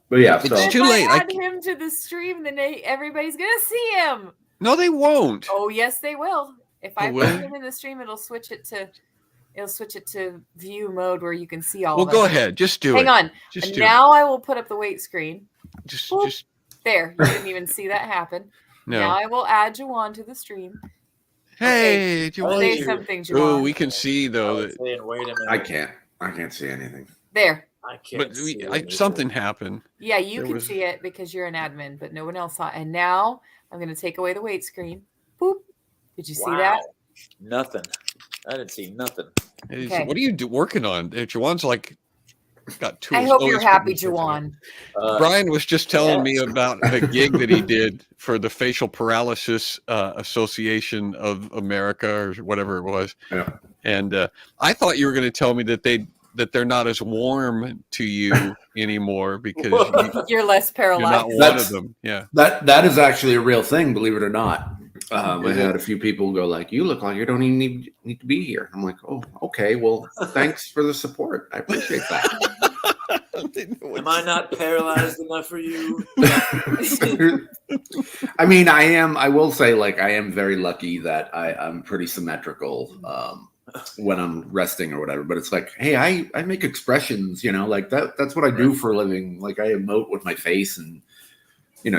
But yeah, It's so too late. If I add him to the stream, then everybody's gonna see him. No, they won't. Oh yes, they will. If I put him in the stream, it'll switch it to view mode where you can see all. Well, of go us. ahead. Just do it. Hang on. Just now I will put up the weight screen. Just there. You didn't even see that happen. No. Now I will add Juwan to the stream. Hey, Juwan. Say something, Juwan. Oh, we can see though. Wait a minute. I can't see anything. There. I can't. But something happened. Yeah, you can see it because you're an admin, but no one else saw it. And now I'm going to take away the weight screen. Boop. Did you see that? Nothing. I didn't see nothing. Okay. What are you working on? Juwan's like got tools. I hope you're happy, Juwan. Brian was just telling me about the gig that he did for the Facial Paralysis Association of America or whatever it was. Yeah. And I thought you were going to tell me that they're not as warm to you anymore because you're less paralyzed. You're not one of them. Yeah. That is actually a real thing, believe it or not. I had a few people go like, "You look like you don't even need to be here." I'm like, "Oh, okay. Well, thanks for the support. I appreciate that." Am I not paralyzed enough for you? I mean, I am. I will say, like, I am very lucky that I'm pretty symmetrical when I'm resting or whatever. But it's like, hey, I make expressions, like that. That's what I do for a living. Like, I emote with my face, and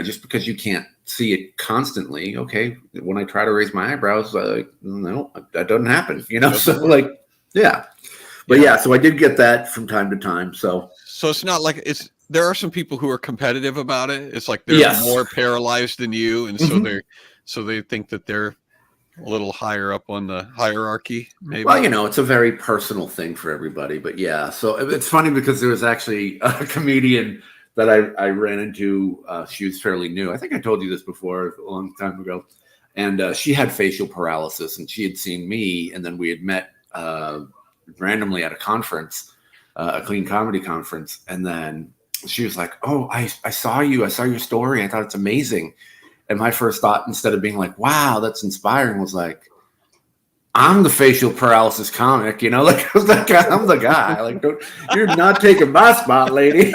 just because you can't see it constantly, okay. When I try to raise my eyebrows, no, that doesn't happen. So like, yeah. But yeah, so I did get that from time to time. So it's not like there are some people who are competitive about it. It's like they're more paralyzed than you, and so they think that they're a little higher up on the hierarchy. Maybe. Well, it's a very personal thing for everybody. But yeah, so it's funny because there was actually a comedian that I ran into. She was fairly new. I think I told you this before a long time ago, and she had facial paralysis, and she had seen me, and then we had met randomly at a conference, a clean comedy conference. And then she was like, "Oh, I saw you. I saw your story. I thought it's amazing." And my first thought, instead of being like, "Wow, that's inspiring," was like, "I'm the facial paralysis comic." Like I was like, "I'm the guy. Like, you're not taking my spot, lady."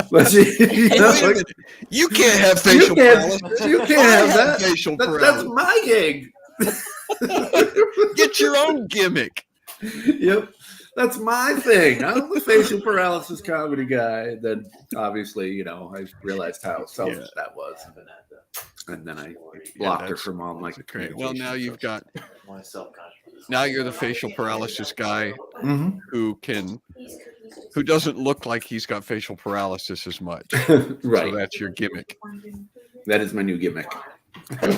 But you can't have facial paralysis. You can't have that. Facial paralysis. That's my gig. Get your own gimmick. Yep. That's my thing. I'm the facial paralysis comedy guy. And then obviously, I realized how selfish that was. And then I blocked her from all my great. Well, now you've got now you're the facial paralysis guy who doesn't look like he's got facial paralysis as much. Right. So that's your gimmick. That is my new gimmick. All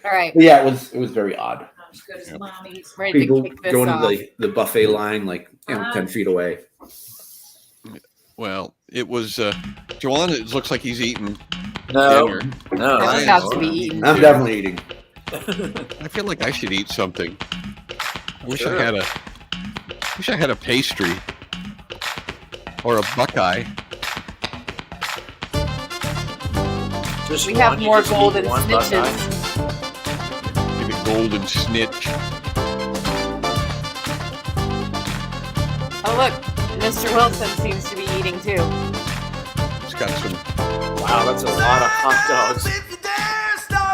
right. But yeah, it was very odd. Ready People to kick this going off. to the buffet line, like 10 feet away. Well, it was Juwan. It looks like he's eating No. dinner. No. That has to be eaten. I'm definitely eating. I feel like I should eat something. I wish I had a pastry or a Buckeye. We have more golden snitches. Maybe golden snitch. Oh look, Mr. Wilson seems to be eating too. It's got some Wow, that's a lot of hot dogs.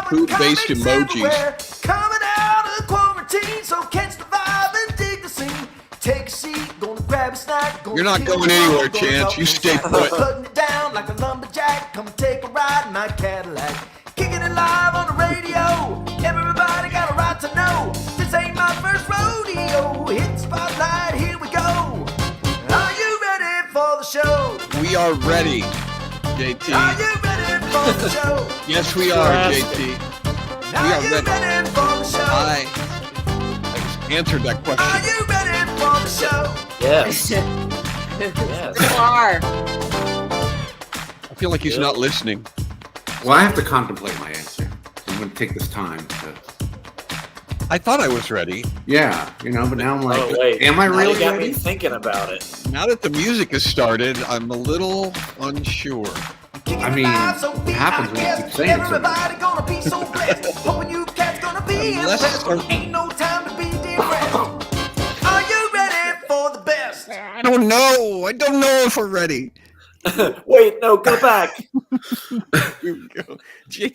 food-based emojis. Coming out of quarantine, so catch the vibe and dig the scene. Take a seat, gonna grab a snack. You're not going anywhere, Chance. You stay put. Putting it down like a lumberjack. Come take a ride in my Cadillac. Kicking it live on the radio. Everybody got a right to know. This ain't my first rodeo. Hit the spotlight, here we go. Are you ready for the show? We are ready, JT. Are you ready for the show? Yes, we are, JT. Are you ready for the show? I just answered that Are question. you ready for the show? Yes. You are. I feel like he's not listening. Well, I have to contemplate my answer. I'm going to take this time to. I thought I was ready. Yeah, but now I'm like, Oh, wait. am I Now really you got me ready? thinking about it. Now that the music has started, I'm a little unsure. I mean, it happens when you keep saying it so much. Everybody gonna be so blessed. Hoping you cats gonna be Unless- impressed. Ain't no time to be depressed. Are you ready for the best? I don't know. I don't know if we're ready. Wait, no, go back. Here we go.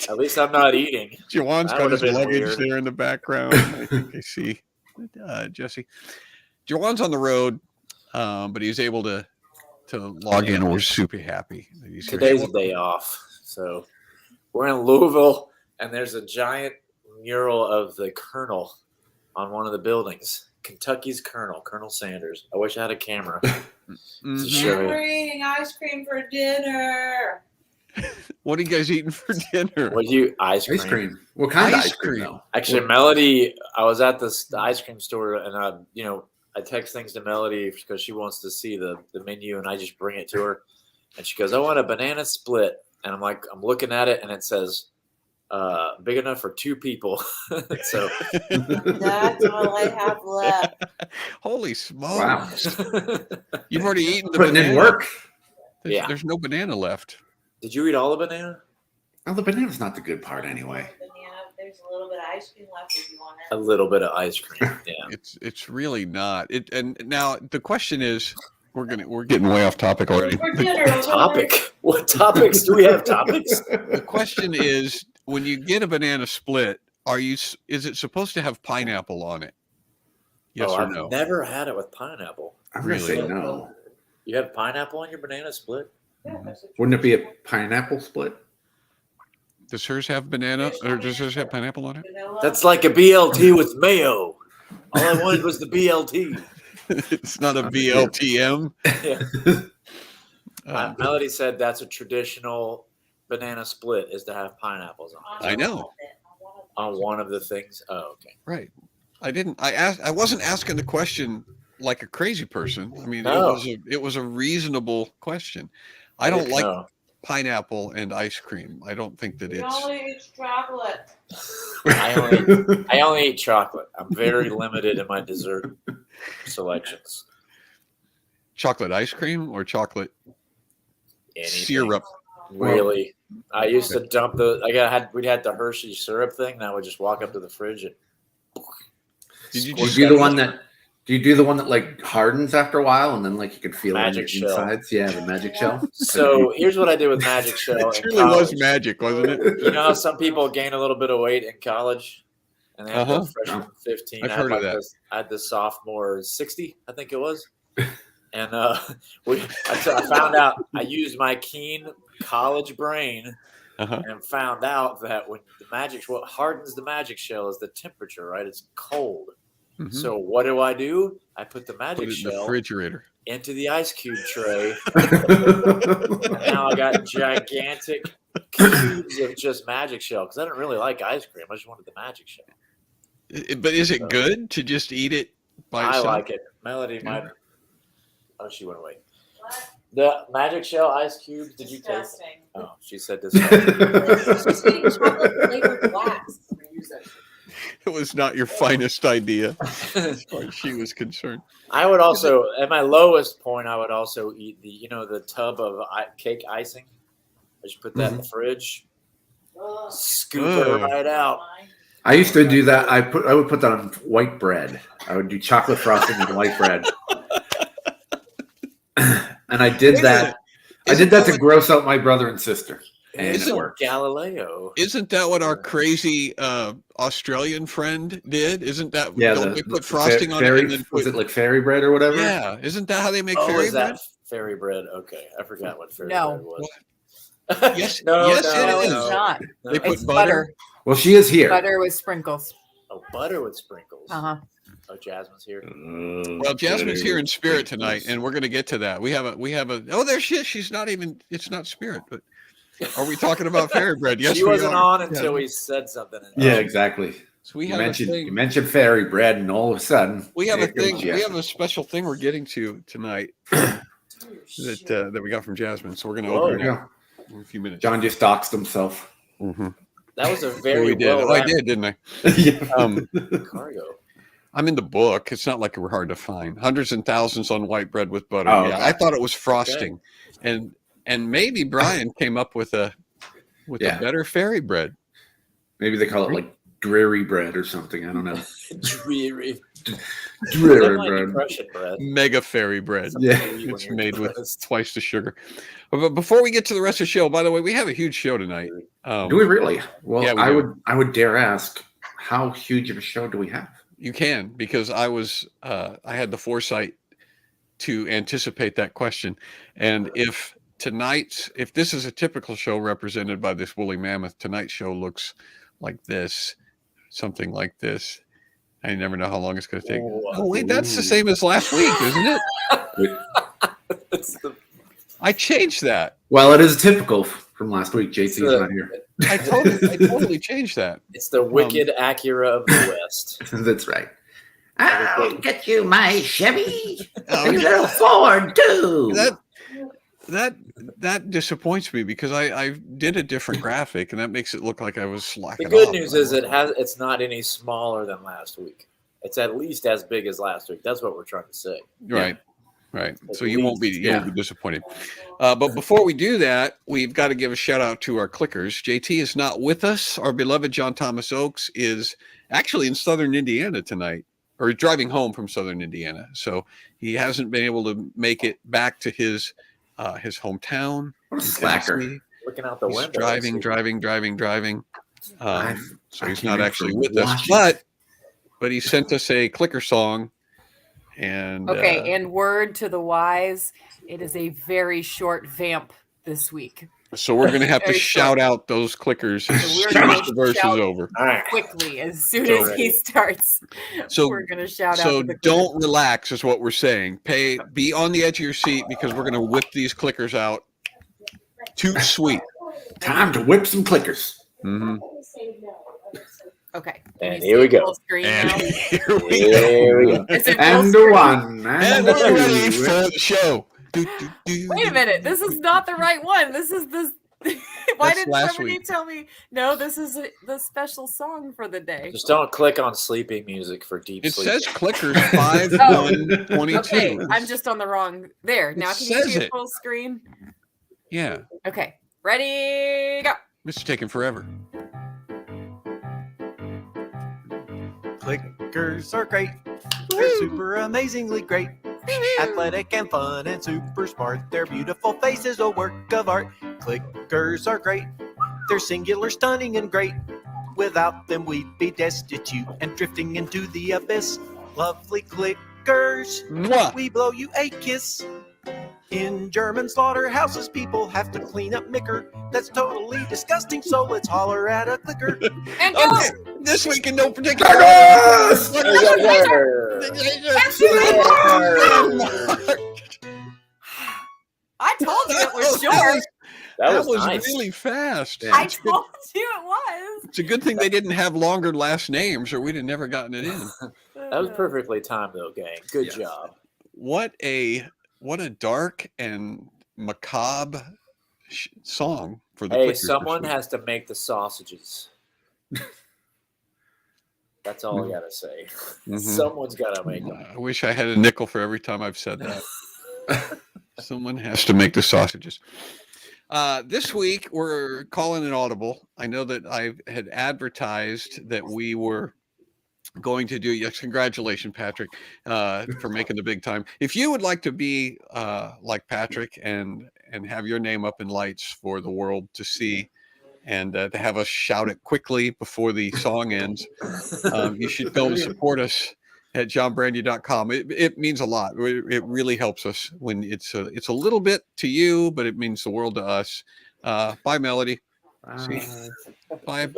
At least I'm not eating. Jawan's That got would've his been luggage weird. there in the background. I think I see Jesse. Jawan's on the road, but he's able to log in, and we're super happy that he's here. Today's a day off. So we're in Louisville, and there's a giant mural of the Colonel on one of the buildings. Kentucky's Colonel Sanders. I wish I had a camera to show We're you. eating ice cream for dinner. What are you guys eating for dinner? What do you ice cream? Ice cream. What kind of Ice ice cream? cream. Though? Actually, Melody, I was at the ice cream store, and I text things to Melody because she wants to see the menu, and I just bring it to her, and she goes, "I want a banana split," and I'm looking at it, and it says, "Big enough for 2 people." So That's all I have left. Holy smokes! Wow. You've already eaten the Putting banana. in work. Yeah. There's no banana left. Did you eat all the banana? Well, the banana's not the good part anyway. Banana, there's a little bit of ice cream left if you want A it. little bit of ice cream. Yeah. It's really not. And now the question is, we're getting way off topic already. For dinner. Topic. What topics? Do we have topics? The question is, when you get a banana split, is it supposed to have pineapple on it? Yes or I've no? never had it with pineapple. I'm gonna say Really? no. You have pineapple on your banana split? Yeah, that's a Wouldn't it be a pineapple split? Does hers have banana or does hers have pineapple on it? vanilla. That's like a BLT with mayo. All I wanted was the BLT. It's not a BLTM. Yeah. Melody said that's a traditional banana split is to have pineapples on it. I know. On one of the things. Oh, okay. Right. I wasn't asking the question like a crazy person. I mean, No. it was a reasonable question. I don't like No. pineapple and ice cream. I don't think that We it's only eat chocolate. I only eat chocolate. I'm very limited in my dessert selections. chocolate ice cream or chocolate Anything. syrup. Really. I used to dump we'd had the Hershey syrup thing, and I would just walk up to the fridge and Did you Do you just do the one that? Do you do the one that like hardens after a while and then like you can feel Magic it in the shell. insides? Yeah, the magic shell. So here's what I did with Magic Shell. It in truly was college. magic, wasn't it? You know how some people gain a little bit of weight in college, and they have Uh-huh. the freshman 15. I've I had heard of that. I had the sophomore 60, I think it was, and I found out I used my keen college brain Uh-huh. and found out that when what hardens the Magic Shell is the temperature, right? It's cold. Mhm. So what do? I put the Put Magic it in the Shell refrigerator. into the ice cube tray. And now I got gigantic cubes of just Magic Shell because I didn't really like ice cream. I just wanted the Magic Shell. But is it good to just eat it by I itself? like it. Melody might. Oh, she went away. The Magic Shell ice cubes. Did you taste? Disgusting. Oh, she said this. She's eating chocolate flavored wax. It was not your finest idea, as far as she was concerned. I would also, at my lowest point, I would also eat the tub of cake icing. I just put that in the fridge, Ugh. scoop Ugh. it right out. I used to do that. I would put that on white bread. I would do chocolate frosting with white bread. And I did Wait a that. minute. I did that to gross out my brother and sister. And It's it worked. Galileo. Isn't that what our crazy Australian friend did? Isn't that? Yeah, don't they put frosting on it fairy, and then was put? it like fairy bread or whatever? Yeah, isn't that how they make Oh, fairy is that bread? fairy bread? Okay, I forgot what fairy No. bread was. Yes, no, yes, no, it No, is. it's no. not. No. They put It's butter. butter. Well, she is here. Butter with sprinkles. Oh, butter with sprinkles. Uh-huh. Oh, Jasmine's here. Well, Jasmine's here in spirit tonight, and we're going to get to that. We have a. Oh, there she is. She's not even. It's not spirit, but are we talking about fairy bread? Yes, She we wasn't are. on until we said something. Yeah, exactly. So we You have a mentioned, thing. you mentioned fairy bread, and all of a sudden, We have a there goes thing. We have Jasmine. a special thing we're getting to tonight that we got from Jasmine. So we're going to Whoa. There open you it go. up in a few minutes. John just doxed himself. Mm-hmm. That was a Oh, very we did. well Oh, I did, didn't I? Yeah. cargo. I'm in the book. It's not like we're hard to find. Hundreds and thousands on white bread with butter. Oh, Yeah, okay. I thought it was frosting, and maybe Brian came up with a Yeah. better fairy bread. Maybe they call it like dreary bread or something. I don't know. Dreary. Dreary Definitely bread. depression bread. Mega fairy bread. Yeah. It's made with twice the sugar. But before we get to the rest of the show, by the way, we have a huge show tonight. Do we really? Well, yeah, we I do. would dare ask, how huge of a show do we have? You can, because I had the foresight to anticipate that question. And if this is a typical show represented by this woolly mammoth, tonight's show looks like this, something like this. I never know how long it's going to take. Oh, wait, that's the same as last week, isn't it? I changed that. Well, it is typical from last week. JC's not here. I totally changed that. It's the wicked Acura of the West. That's right. I'll get you my Chevy. And your little Ford, too. That disappoints me, because I did a different graphic, and that makes it look like I was slacking The good off. news is it's not any smaller than last week. It's at least as big as last week. That's what we're trying to say. Right. So At you won't be disappointed. But before we do that, we've got to give a shout out to our clickers. JT is not with us. Our beloved John Thomas Oakes is actually in Southern Indiana tonight, or driving home from Southern Indiana. So he hasn't been able to make it back to his hometown. What a slacker. Looking out the He's window. driving. So he's not actually with us, us. but he sent us a clicker song. And Okay, and word to the wise, it is a very short vamp this week. so we're going to have to Very shout out those clickers as So soon we're as gonna the verse is shout- over. All right. Quickly, as soon So as he starts, So we're going to shout out. So to the don't relax is what we're saying. Be on the edge of your seat, because we're going to whip these clickers out. Too sweet. Time to whip some clickers. Mm-hmm. Okay. And Can you here see we the go. full screen And now? here we Here we go. Is it full And screen? one. And And we're ready two. for the show. Wait a minute. This is not the right one. This is this. Why That's didn't last somebody week. tell me? No, this is the special song for the day. Just don't click on sleeping music for deep It sleep. says clickers 5-1-22. Okay, I'm just on the wrong. There. Now, can you says see it. a full screen? Yeah, Okay. Ready, go. this is taking forever. Clickers are great. They're super amazingly great. Athletic and fun and super smart. Their beautiful faces a work of art. Clickers are great. They're singular, stunning, and great. Without them, we'd be destitute and drifting into the abyss. Lovely clickers, Mwah. we blow you a kiss. In German slaughterhouses, people have to clean up micker. That's totally disgusting, so let's holler at a clicker. And go. Okay, this week in no particular Clickers! I told you it was short. That was nice. really fast. Yeah. I told you it was. It's a good thing they didn't have longer last names, or we'd have never gotten it in. That was perfectly timed, though, gang. Good Yes. job. What a dark and macabre song for the Hey, clickers this someone week. has to make the sausages. That's all I gotta say. Mhm. Someone's gotta make them. I wish I had a nickel for every time I've said that. Someone has to make the sausages. This week we're calling an audible. I know that I had advertised that we were going to do. Yes, congratulations, Patrick, for making the big time. If you would like to be like Patrick and have your name up in lights for the world to see, and to have us shout it quickly before the song ends, you should go and support us at johnbrandy.com. It means a lot. It really helps us when it's a little bit to you, but it means the world to us. Bye, Melody. See? Bye,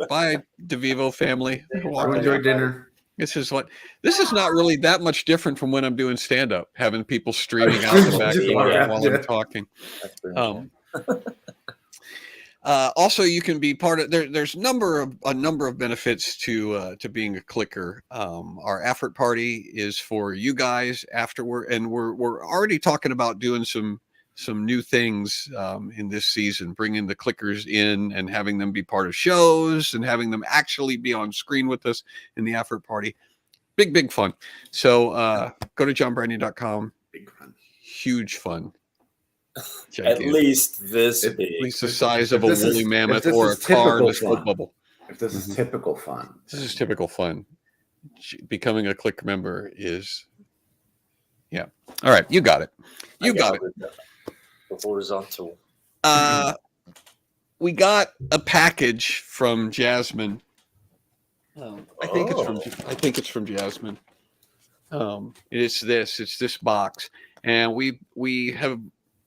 DeVivo family. Go enjoy dinner. This is not really that much different from when I'm doing stand up, having people streaming out the back door Yeah. while I'm talking. That's pretty cool. Also, you can be part of there's a number of benefits to being a clicker. Our effort party is for you guys afterward, and we're already talking about doing some new things in this season, bringing the clickers in and having them be part of shows and having them actually be on screen with us in the effort party. Big fun. So go to johnbrandy.com. Big fun. Huge fun. At Gigantic. least this At big. least the size of a If this is- woolly if mammoth this or a is car in typical a smoke fun. bubble. If this is typical fun. This is typical fun. becoming a Click member is, yeah. All right, you got it. You got it. The horizontal. We got a package from Jasmine. I think it's from Jasmine. It's this box, and we have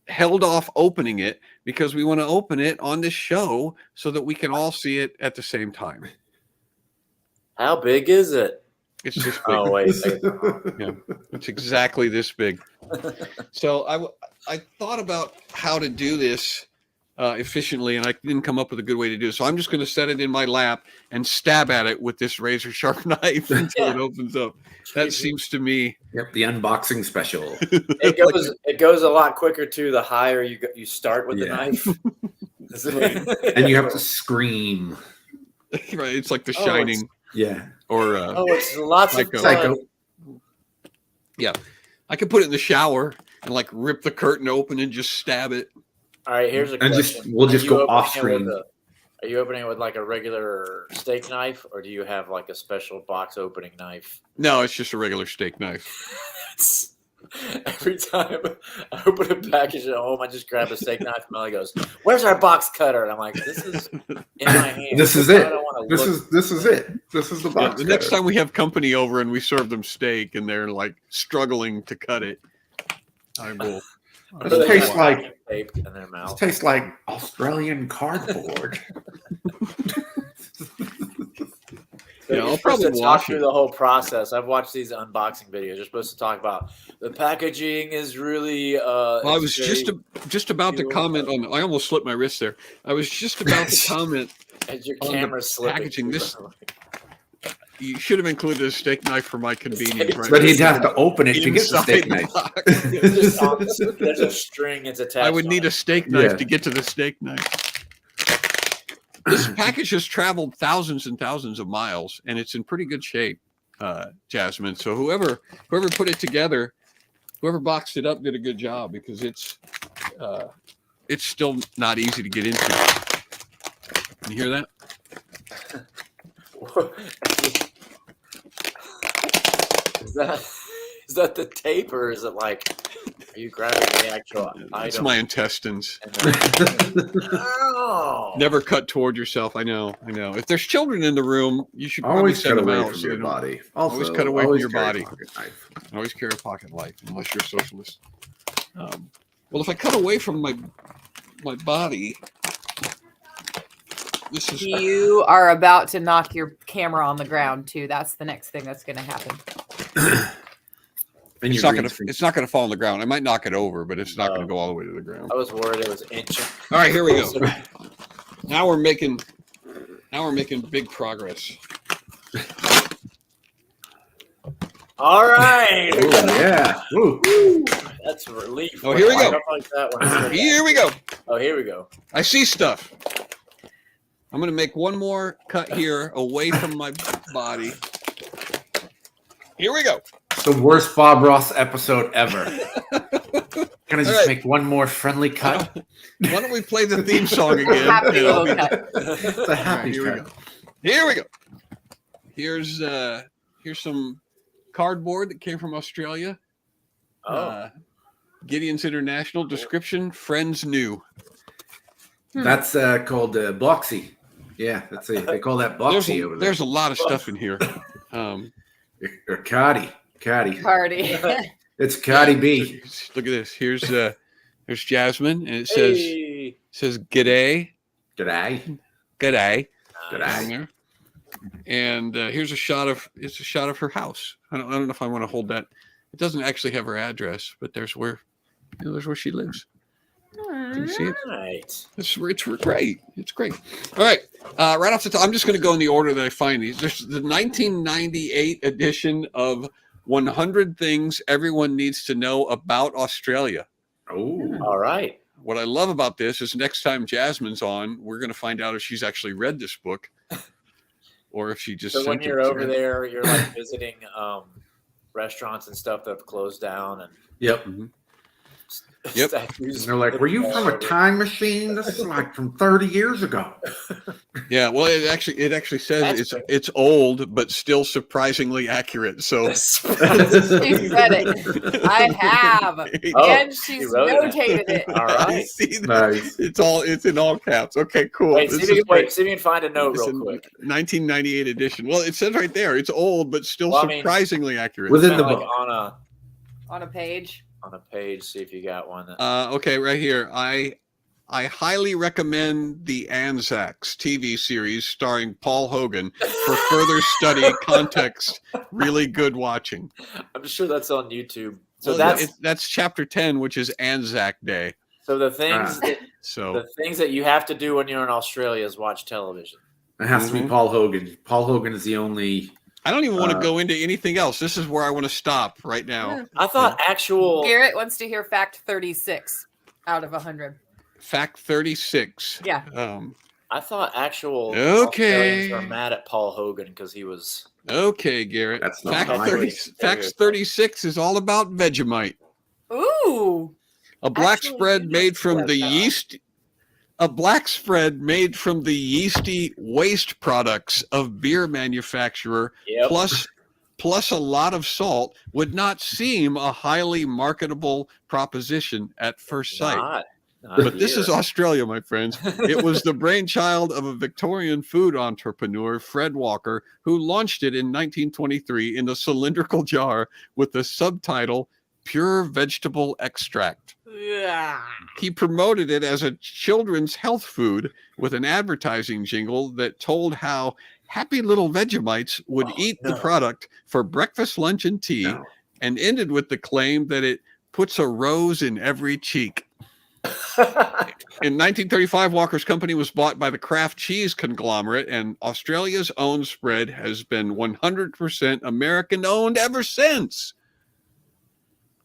held off opening it because we want to open it on this show so that we can all see it at the same time. How big is it? It's this big. Oh wait, Yeah, it's exactly this big. So I thought about how to do this efficiently, and I didn't come up with a good way to do it. So I'm just going to set it in my lap and stab at it with this razor sharp knife until it opens up. That seems to me. Yep, the unboxing special. It goes a lot quicker too. The higher you start with the knife, and you have to scream. Right, it's like The Shining. Yeah. Or it's lots of fun. Yeah, I could put it in the shower and like rip the curtain open and just stab it. All right, here's a question. We'll just go off screen. Are you opening it with like a regular steak knife, or do you have like a special box opening knife? No, it's just a regular steak knife. Every time I open a package at home, I just grab a steak knife, and Melly goes, "Where's our box cutter?" And I'm like, "This is in my hand. This is it. This is it. This is the box. The next time we have company over and we serve them steak, and they're like struggling to cut it, I will. It tastes like tape in their mouth. It tastes like Australian cardboard. Yeah, I'll probably talk through the whole process. I've watched these unboxing videos. You're supposed to talk about the packaging is really. Well, I was just about to comment on. I almost slipped my wrist there. I was just about to comment. As your camera slipping. Packaging this. You should have included a steak knife for my convenience. Right? But he'd have to open it to get the steak knife. There's a string it's attached. I would need a steak knife to get to the steak knife. This package has traveled thousands and thousands of miles, and it's in pretty good shape, Jasmine. So whoever put it together, whoever boxed it up, did a good job because it's still not easy to get into. You hear that? Is that the tape, or is it like? Are you grabbing the actual item? It's my intestines. Oh. Never cut toward yourself. I know. If there's children in the room, you should always send cut them away out. from your body. Always cut away from your body. Always carry a pocket knife, unless you're a socialist. Well, if I cut away from my body, this is. You are about to knock your camera on the ground too. That's the next thing that's going to happen. It's not gonna fall on the ground. I might knock it over, but it's not gonna go all the way to the ground. I was worried it was inching. All right, here we go. Now we're making big progress. All right. Ooh, yeah. Ooh. That's a relief. Oh, here we go. Like that one. Here we go. Oh, here we go. I see stuff. I'm gonna make one more cut here away from my body. Here we go. The worst Bob Ross episode ever. Can I just make one more friendly cut? Why don't we play the theme song again? Happy little cut. It's a happy cut. Here we go. Here's some cardboard that came from Australia. Gideon's International description: friends new. That's called Boxy. Yeah, they call that Boxy over there. There's a lot of stuff in here. Or Cardi. It's Cardi B. Look at this. Here's Jasmine, and it says g'day. G'day. And here's a shot of her house. I don't know if I want to hold that. It doesn't actually have her address, but there's where she lives. Can you see it? Right. It's great. It's great. All right. Right off the top, I'm just going to go in the order that I find these. There's the 1998 edition of 100 Things Everyone Needs to Know About Australia. Oh. All right. What I love about this is next time Jasmine's on, we're going to find out if she's actually read this book or if she just. So when you're over there, you're like visiting restaurants and stuff that have closed down, and yep. Mm-hmm. Yep. And they're like, "Were you from a time machine? This is like from 30 years ago." Yeah, well, it actually says That's it's old but still surprisingly accurate. So She said it. I have. Oh, And she's wrote it. notated it. All right. See that? Nice. It's in all caps. Okay, cool. Wait, This see if, is you, see if you can find a note It's real a quick. 1998 edition. Well, it says right there, it's old but still Well, I mean, surprisingly accurate. Within Kinda the like book. On a page. on a page, see if you got one. Okay, right here. I highly recommend the Anzacs TV series starring Paul Hogan for further study context. Really good watching. I'm sure that's on YouTube. So Well, that's that's chapter 10, which is Anzac Day. so the things So the things that you have to do when you're in Australia is watch television. It has to be Paul Hogan. Paul Hogan is the only. I don't even want to go into anything else. This is where I want to stop right now. I thought actual Garrett wants to hear fact 36 out of 100. Fact 36. Yeah. I thought actual Okay. Australians were mad at Paul Hogan because he was Okay, Garrett. That's not Fact right. 30, Facts 36 is all about Vegemite. Ooh. A black Actually, spread you made know from that the now. yeast. A black spread made from the yeasty waste products of beer manufacturer Yep. plus a lot of salt would not seem a highly marketable proposition at first sight. not But this here. is Australia, my friends. It was the brainchild of a Victorian food entrepreneur, Fred Walker, who launched it in 1923 in a cylindrical jar with the subtitle Pure Vegetable Extract. Yeah. He promoted it as a children's health food with an advertising jingle that told how happy little Vegemites would eat the product for breakfast, lunch, and tea, and ended with the claim that it puts a rose in every cheek. In 1935, Walker's company was bought by the Kraft cheese conglomerate, and Australia's own spread has been 100% American-owned ever since.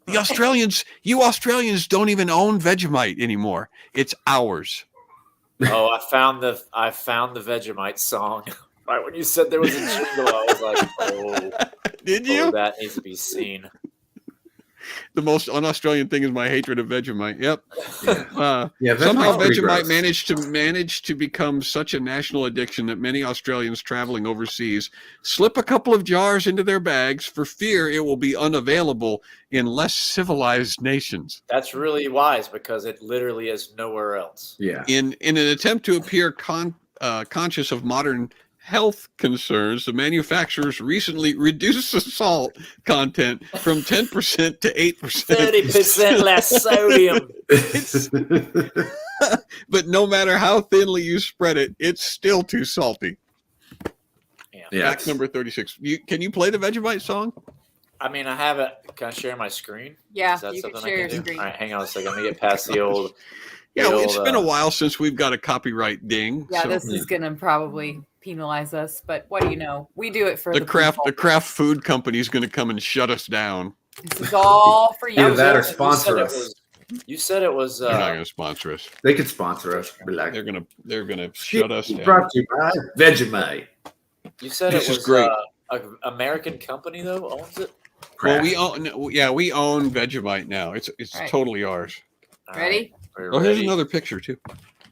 The Australians, you Australians don't even own Vegemite anymore. It's ours. Oh, I found the Vegemite song. Right when you said there was a jingle, I was like, "Oh, Did you? oh, that needs to be seen." The most un-Australian thing is my hatred of Vegemite. Yep. Yeah, Somehow Vegemite's pretty Vegemite gross. managed to become such a national addiction that many Australians traveling overseas slip a couple of jars into their bags for fear it will be unavailable in less civilized nations. That's really wise because it literally is nowhere else. Yeah. In an attempt to appear conscious of modern health concerns, the manufacturers recently reduced the salt content from 10% to 8%. 30% less sodium. But no matter how thinly you spread it, it's still too salty. Yeah. Fact number 36. Can you play the Vegemite song? I mean, I have it. Can I share my screen? Yeah, Is that you can something share I your can do? screen. All right, hang on a second. Let me get past the old. Yeah, the it's old, been a while since we've got a copyright ding. Yeah, so this is going to probably penalize us, but what do you know? We do it for the the Kraft people. the Kraft food company is going to come and shut us down. This is all for you. Either that or You said sponsor it us. was- You said it was. They're not going to sponsor us. They could sponsor us. Be like, They're gonna shut us down. brought to you by Vegemite. You said This it is was great. an American company though owns it. Well, we own Vegemite now. It's Right. totally ours. All Ready? right, we're Oh, here's ready. another picture too.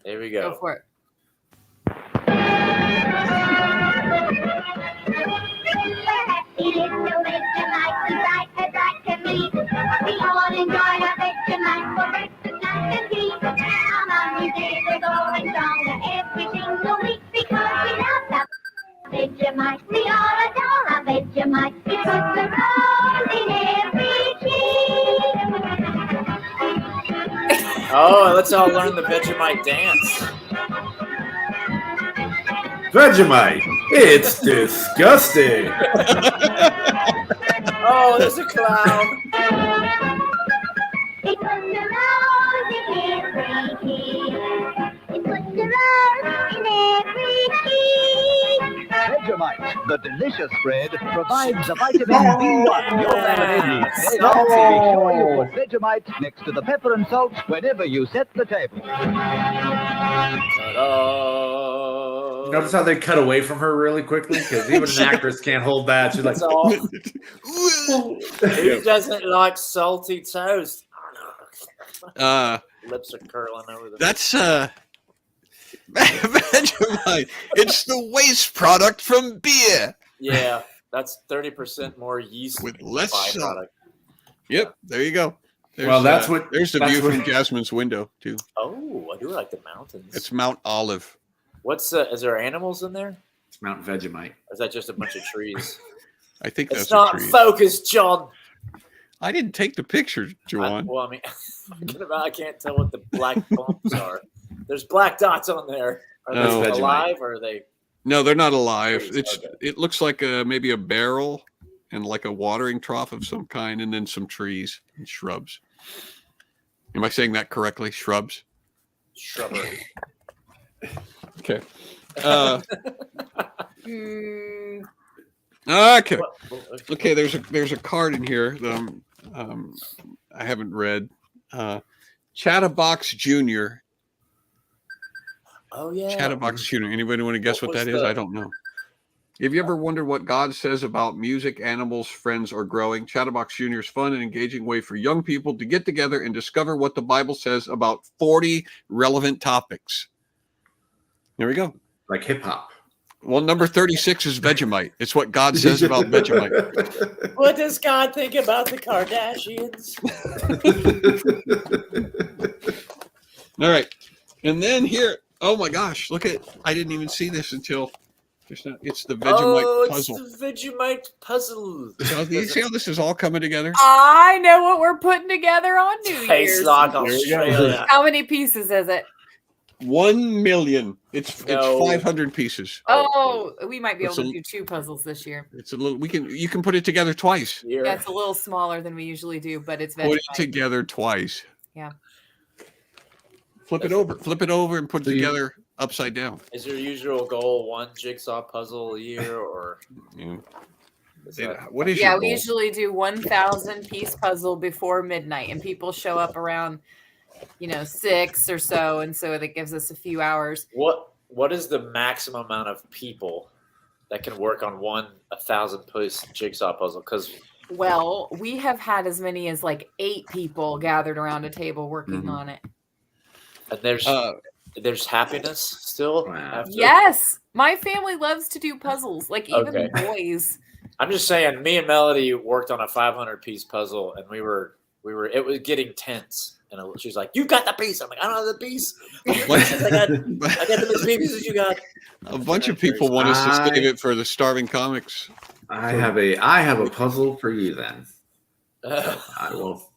There we Go go. for it. Vegemite, we all adore our Vegemite. We put the rose in every cheek. Oh, let's all learn the Vegemite dance. Vegemite. It's disgusting. Oh, there's a clown. We put the rose in every cheek. We put the rose in every cheek. Vegemite, the delicious spread, provides the vitamin B1 your family needs. Be sure you put Vegemite next to the pepper and salt whenever you set the table. Ta-da. Notice how they cut away from her really quickly? Because even an actress can't hold that. She's like, It's all- Who doesn't like salty toast? Lips are curling over the. That's Vegemite. It's the waste product from beer Yeah, that's 30% more yeast with less salt. byproduct. Yep, there you go. Well, that's what- There's the that's view what- from Jasmine's window too. Oh, I do like the mountains. It's Mount Olive. What's is there animals in there? It's Mount Vegemite. Or is that just a bunch of trees? I think that's It's not a tree. focused, John. I didn't take the picture, Juwan. Well, I mean, I can't tell what the black bumps are. There's black dots on there. Are No. they alive or are they? No, they're not alive. Trees, It's okay. It looks like maybe a barrel and like a watering trough of some kind, and then some trees and shrubs. Am I saying that correctly? Shrubs. Shrubbery. Okay. Mm, Okay. Okay. There's a card in here that I haven't read. Chatterbox Jr. Oh yeah. Chatterbox Jr. Anybody want to guess what What was that is? the- I don't know. Have you ever wondered what God says about music, animals, friends, or growing? Chatterbox Jr. is fun and engaging way for young people to get together and discover what the Bible says about 40 relevant topics. There we go. Like hip hop. Well, number 36 is Vegemite. It's what God says about Vegemite. What does God think about the Kardashians? All right. And then here, oh my gosh, look at, I didn't even see this until it's the Vegemite puzzle. It's the Vegemite puzzle. So do you see how this is all coming together? I know what we're putting together on New Tastes Year's. like we go. Australia. How many pieces is it? 1 million. It's No. 500 pieces. Oh, we might be able It's to a- do 2 puzzles this year. It's a little, you can put it together twice. Here. Yeah, it's a little smaller than we usually do, but it's Put it Vegemite. together twice. Yeah. Flip it over and put it So you- together upside down. Is your usual goal 1 jigsaw puzzle a year, or Yeah. is that, What is Yeah, your we goal? usually do 1,000 piece puzzle before midnight, and people show up around, 6 or so, and so that gives us a few hours. what is the maximum amount of people that can work on 1,000 piece jigsaw puzzle? Because Well, we have had as many as like 8 people gathered around a table working Mhm. on it. and there's happiness still. Wow. After. Yes, my family loves to do puzzles, like even Okay. the boys. I'm just saying. Me and Melody worked on a 500 piece puzzle, and we were. It was getting tense. And she's like, "You got the piece." I'm like, "I don't have the piece. I got the many pieces as you got." A bunch of people want us to save it for the Starving Comics. I have a puzzle for you then. I will.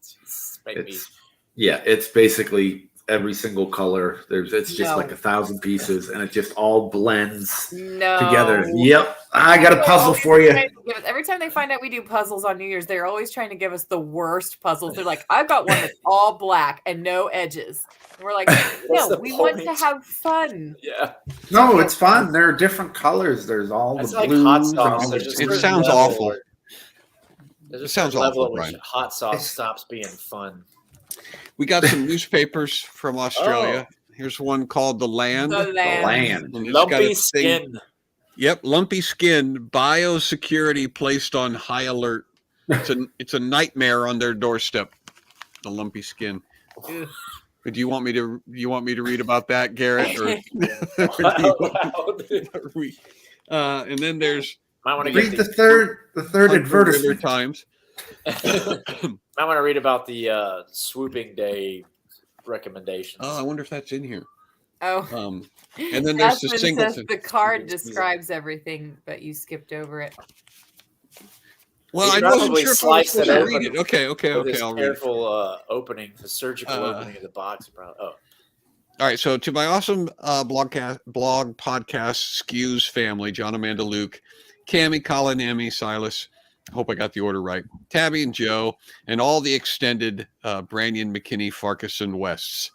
It's basically every single color. It's just No. like 1,000 pieces, and it just all blends No. together. Yep, I got a puzzle for you. Every time they find out we do puzzles on New Year's, they're always trying to give us the worst puzzles. They're like, "I've got one that's all black and no edges." And we're like, "No, the we want to point? have fun." Yeah, No, it's fun. There are different colors. There's all it's the like blues. hot and sauce. all There's the- just It a certain sounds level awful. where- There's a It sounds certain level awful, at which Brian. hot sauce stops being fun. We got some newspapers from Australia. Here's one called The Land. The land. land. And it's got a Lumpy thing- skin. Yep, lumpy skin, biosecurity placed on high alert. It's a nightmare on their doorstep. The lumpy skin. Ugh. Do you want me to read about that, Garrett? Or, and then there's Might want to Read get the third River advertisement. Times. I want to read about the swooping day recommendations. Oh, I wonder if that's in here. Oh, And then there's the Jasmine singleton. says the card describes everything, but you skipped over it. Well, You I wasn't probably sure if I was sliced supposed it to open read it. Okay, With this I'll read it. careful opening, the surgical Uh, opening of the box. Oh, All right, so to my awesome blog podcast SKUs family, John, Amanda, Luke, Cammie, Colin, Emmy, Silas, hope I got the order right, Tabby and Joe, and all the extended Branyan, McKinney, Farkas, and Wests.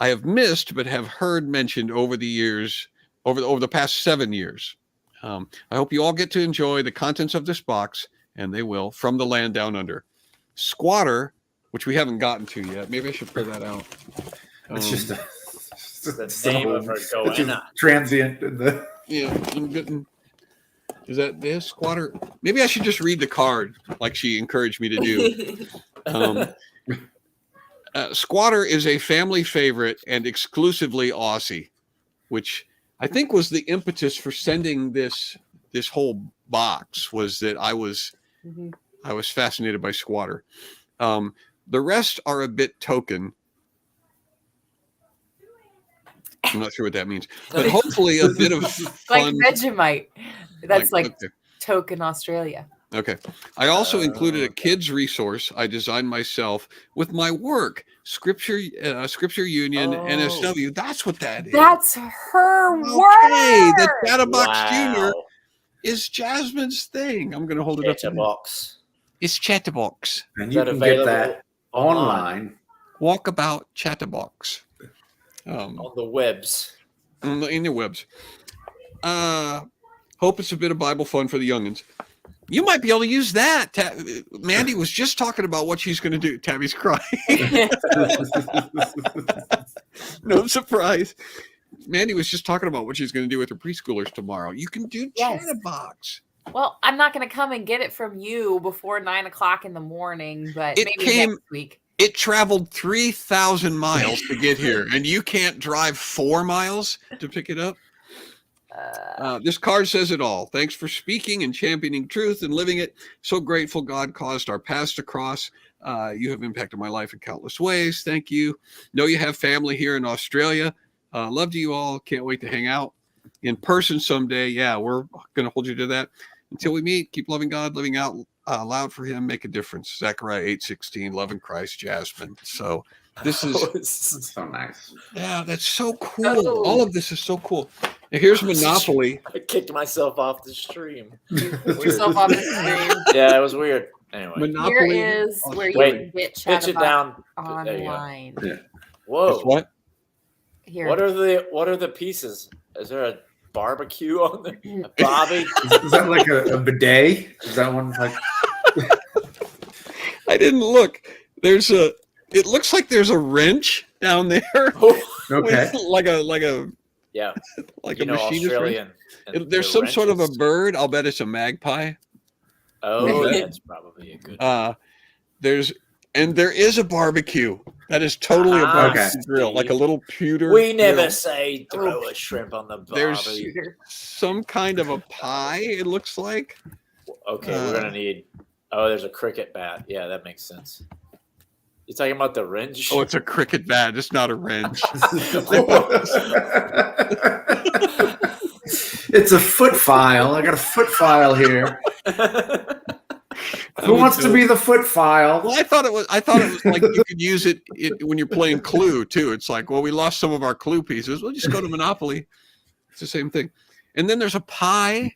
I have missed but have heard mentioned over the years, over the past 7 years. I hope you all get to enjoy the contents of this box, and they will, from the land down under. Squatter, which we haven't gotten to yet. Maybe I should put that out. It's just the name of her goanna. transient in the. Yeah, I'm getting. Is that this squatter? Maybe I should just read the card like she encouraged me to do. Squatter is a family favorite and exclusively Aussie, which I think was the impetus for sending this whole box, was that I was fascinated by Squatter. The rest are a bit token. I'm not sure what that means, but hopefully a bit of fun. Like Vegemite. That's like okay. token Australia. Okay. I also included a kids resource I designed myself with my work, Scripture Union, NSW. That's what that is. That's her Okay, word. the Chatterbox Junior is Jasmine's thing. I'm going to hold it up. Chatterbox. It's Chatterbox. And Is you that can get available that online. Walkabout Chatterbox. on the webs? In the webs. Hope it's a bit of Bible fun for the youngins. You might be able to use that. Mandy was just talking about what she's going to do. Tabby's crying. No surprise. Mandy was just talking about what she's going to do with her preschoolers tomorrow. You can do Chatterbox. Well, I'm not going to come and get it from you before 9 o'clock in the morning, but It maybe came- next week. It traveled 3,000 miles to get here, and you can't drive 4 miles to pick it up? This card says it all. Thanks for speaking and championing truth and living it. So grateful God caused our paths to cross. You have impacted my life in countless ways. Thank you. Know you have family here in Australia. Love to you all. Can't wait to hang out in person someday. Yeah, we're going to hold you to that. Until we meet, keep loving God, living out loud for him, make a difference. Zechariah 8:16, loving Christ, Jasmine. So this is That's so nice. yeah, that's so cool. All of this is so cool. Now here's Monopoly. I kicked myself off the stream. Put yourself on the screen. Yeah, it was weird. Anyway, Monopoly. Here is where you Wait, can get pitch it Chatterbox down. There you go. online. Whoa! It's what? Here. What are the pieces? Is there a barbecue on the Bobby? Is that like a bidet? Is that one like? I didn't look. It looks like there's a wrench down there. Okay. With like a Yeah, like you a know, machinist wrench. Australian. and There's their some sort of a wrenches. bird. I'll bet it's a magpie. Oh, Is that- that's probably a good. There is a barbecue. That is totally a barbecue Okay. grill, like a little pewter. We never grill. say throw a shrimp on the There's Bobby. some kind of a pie. It looks like. Okay, we're gonna need. Oh, there's a cricket bat. Yeah, that makes sense. You talking about the wrench? Oh, it's a cricket bat. It's not a wrench. It's a foot file. I got a foot file here. Who wants to be the foot file? Well, I thought it was like you could use it when you're playing Clue too. It's like, well, we lost some of our Clue pieces. We'll just go to Monopoly. It's the same thing. And then there's a pie.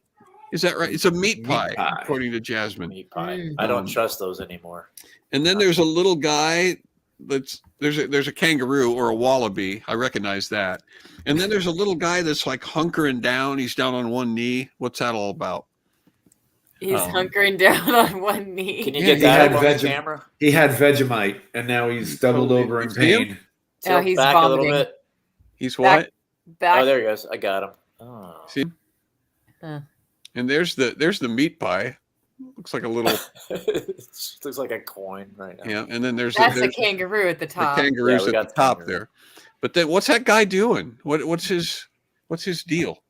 Is that right? It's a meat pie, according to Jasmine. Meat pie. I don't trust those anymore. And then there's a little guy there's a kangaroo or a wallaby. I recognize that. And then there's a little guy that's like hunkering down. He's down on one knee. What's that all about? He's hunkering down on one knee. Can you Yeah, get he that had up on the veg- camera? He had Vegemite, and now he's doubled Totally. over in You see him? pain. Oh, Tilt he's back a little vomiting. bit. He's what? Back. Oh, there he goes. I got him. Oh. See? Huh. And there's the meat pie. Looks like a little Looks like a coin right now. yeah. And then there's That's the a kangaroo at the the top. kangaroos Yeah, we at got the the top kangaroo. there. But then what's that guy doing? What's his deal?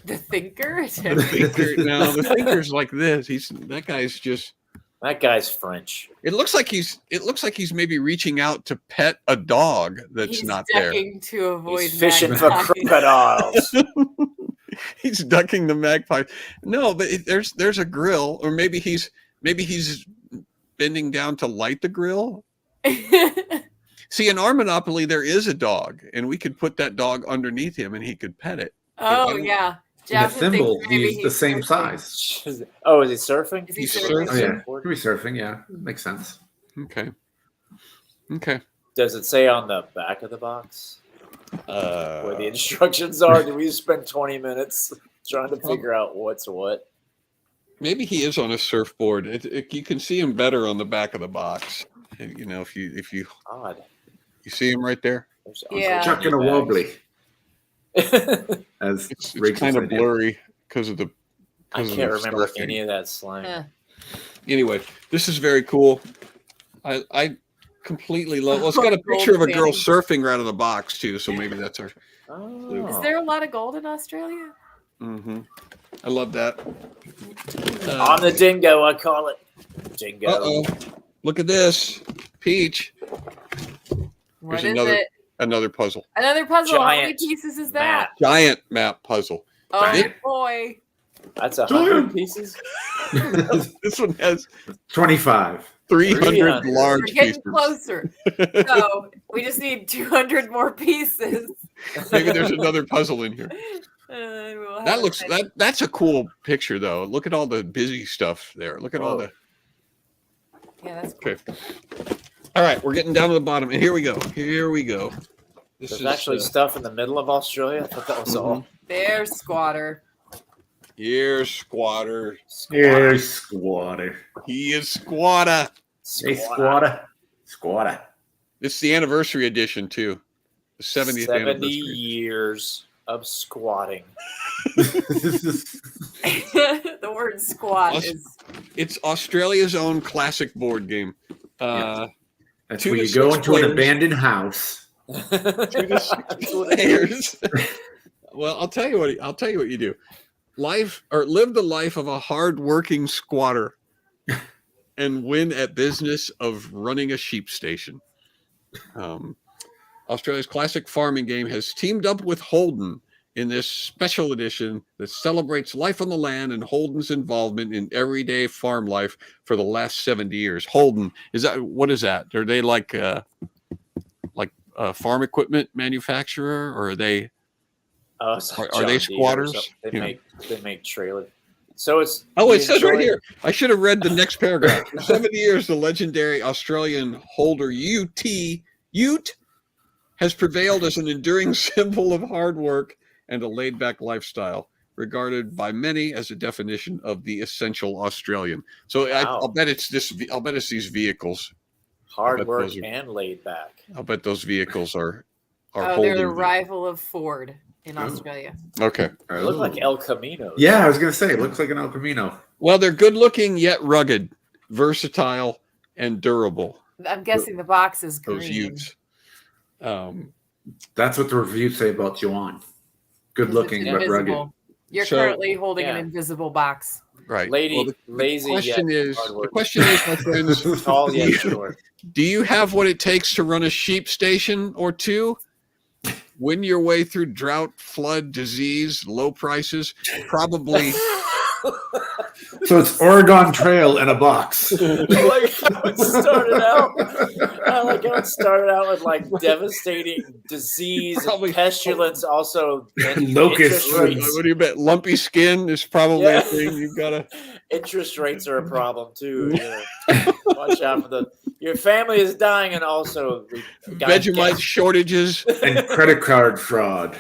The thinker? The thinker, no, the thinker's like this. That guy's just. That guy's French. It looks like he's maybe reaching out to pet a dog that's He's not there. ducking to avoid He's fishing for magpies. crocodiles. He's ducking the magpie. No, but there's a grill, or maybe he's bending down to light the grill. See, in our Monopoly, there is a dog, and we could put that dog underneath him, and he could pet it. Oh yeah. And the Jasmine thimble, thinks maybe he's the same surfing. size. Oh, is he surfing? Is he He's surfing? Oh yeah, could be surfing. Yeah, makes sense. Okay. Does it say on the back of the box where the instructions are? Do we spend 20 minutes trying to figure out what's what? Maybe he is on a surfboard. You can see him better on the back of the box. You know, if you Odd. you see him right there. There's Yeah. Chucking a bags. wobbly, as It's Rachel's kind of idea. blurry because of the. I 'cause of can't the remember stuffing. any of that slang. Huh. Anyway, this is very cool. I completely low. Well, it's got a Gold picture of a girl panties. surfing right out of the box too, so maybe that's her. Oh. Is there a lot of gold in Australia? Mm-hmm. I love that. On the dingo, I call it. Dingo. Uh-oh. Look at this. Peach. What Here's is it? another puzzle. Another puzzle. How many Giant pieces is that? Giant map puzzle. Oh Giant. boy. That's 100 pieces. This one has 25. 300 300. large We're getting pieces. closer. So we just need 200 more pieces. Maybe there's another puzzle in here. We'll have That a looks nice- that's a cool picture though. Look at all the busy stuff there. Look at all the Yeah, that's cool. okay. All right, we're getting down to the bottom, and here we go. Here we go. This There's is actually stuff in the middle of Australia. I thought that was all. There's Squatter. here's Squatter. Here's Squatter. He is Squatter. Hey, Squatter. Squatter. It's the anniversary edition too. The 70th 70 anniversary. years of squatting. The word squat Us- is It's Australia's own classic board game. That's 2 where to you go 6 into an players. abandoned house. 2 to 6 players. Well, I'll tell you what you do. Live the life of a hard-working squatter and win at business of running a sheep station. Australia's classic farming game has teamed up with Holden in this special edition that celebrates life on the land and Holden's involvement in everyday farm life for the last 70 years. Holden, what is that? Are they like a farm equipment manufacturer, or are they? It's like Are they John Deere or squatters? something. They make trailer. So it's It says right here. I should have read the next paragraph. For 70 years, the legendary Australian holder Ute has prevailed as an enduring symbol of hard work and a laid-back lifestyle, regarded by many as a definition of the essential Australian. So Wow. I'll bet it's this. I'll bet it's these vehicles. hard work those are- and laid back. I'll bet those vehicles are they're Holden. the rival of Ford in Australia. Okay. They look like El Camino. Yeah, I was going to say, it looks like an El Camino. Well, they're good-looking yet rugged, versatile, and durable. I'm guessing the box is Those green. Utes. That's what the reviews say about Joanne. Good It's looking, but rugged. invisible. You're So- currently holding an Yeah. invisible box. Right. Lady, Well, lazy question yet is, hard the work. question is, my friends, Tall yet short. do you have what it takes to run a sheep station or two? Win your way through drought, flood, disease, low prices? Probably. So it's Oregon Trail in a box. I like how it started out with like devastating disease Probably- and pestilence, also and Locusts. interest rates. What do you bet? Lumpy skin is probably Yeah. a thing. You've got to. Interest rates are a problem too. You know. Watch out for your family is dying, and also we got Vegemite shortages. And credit card fraud.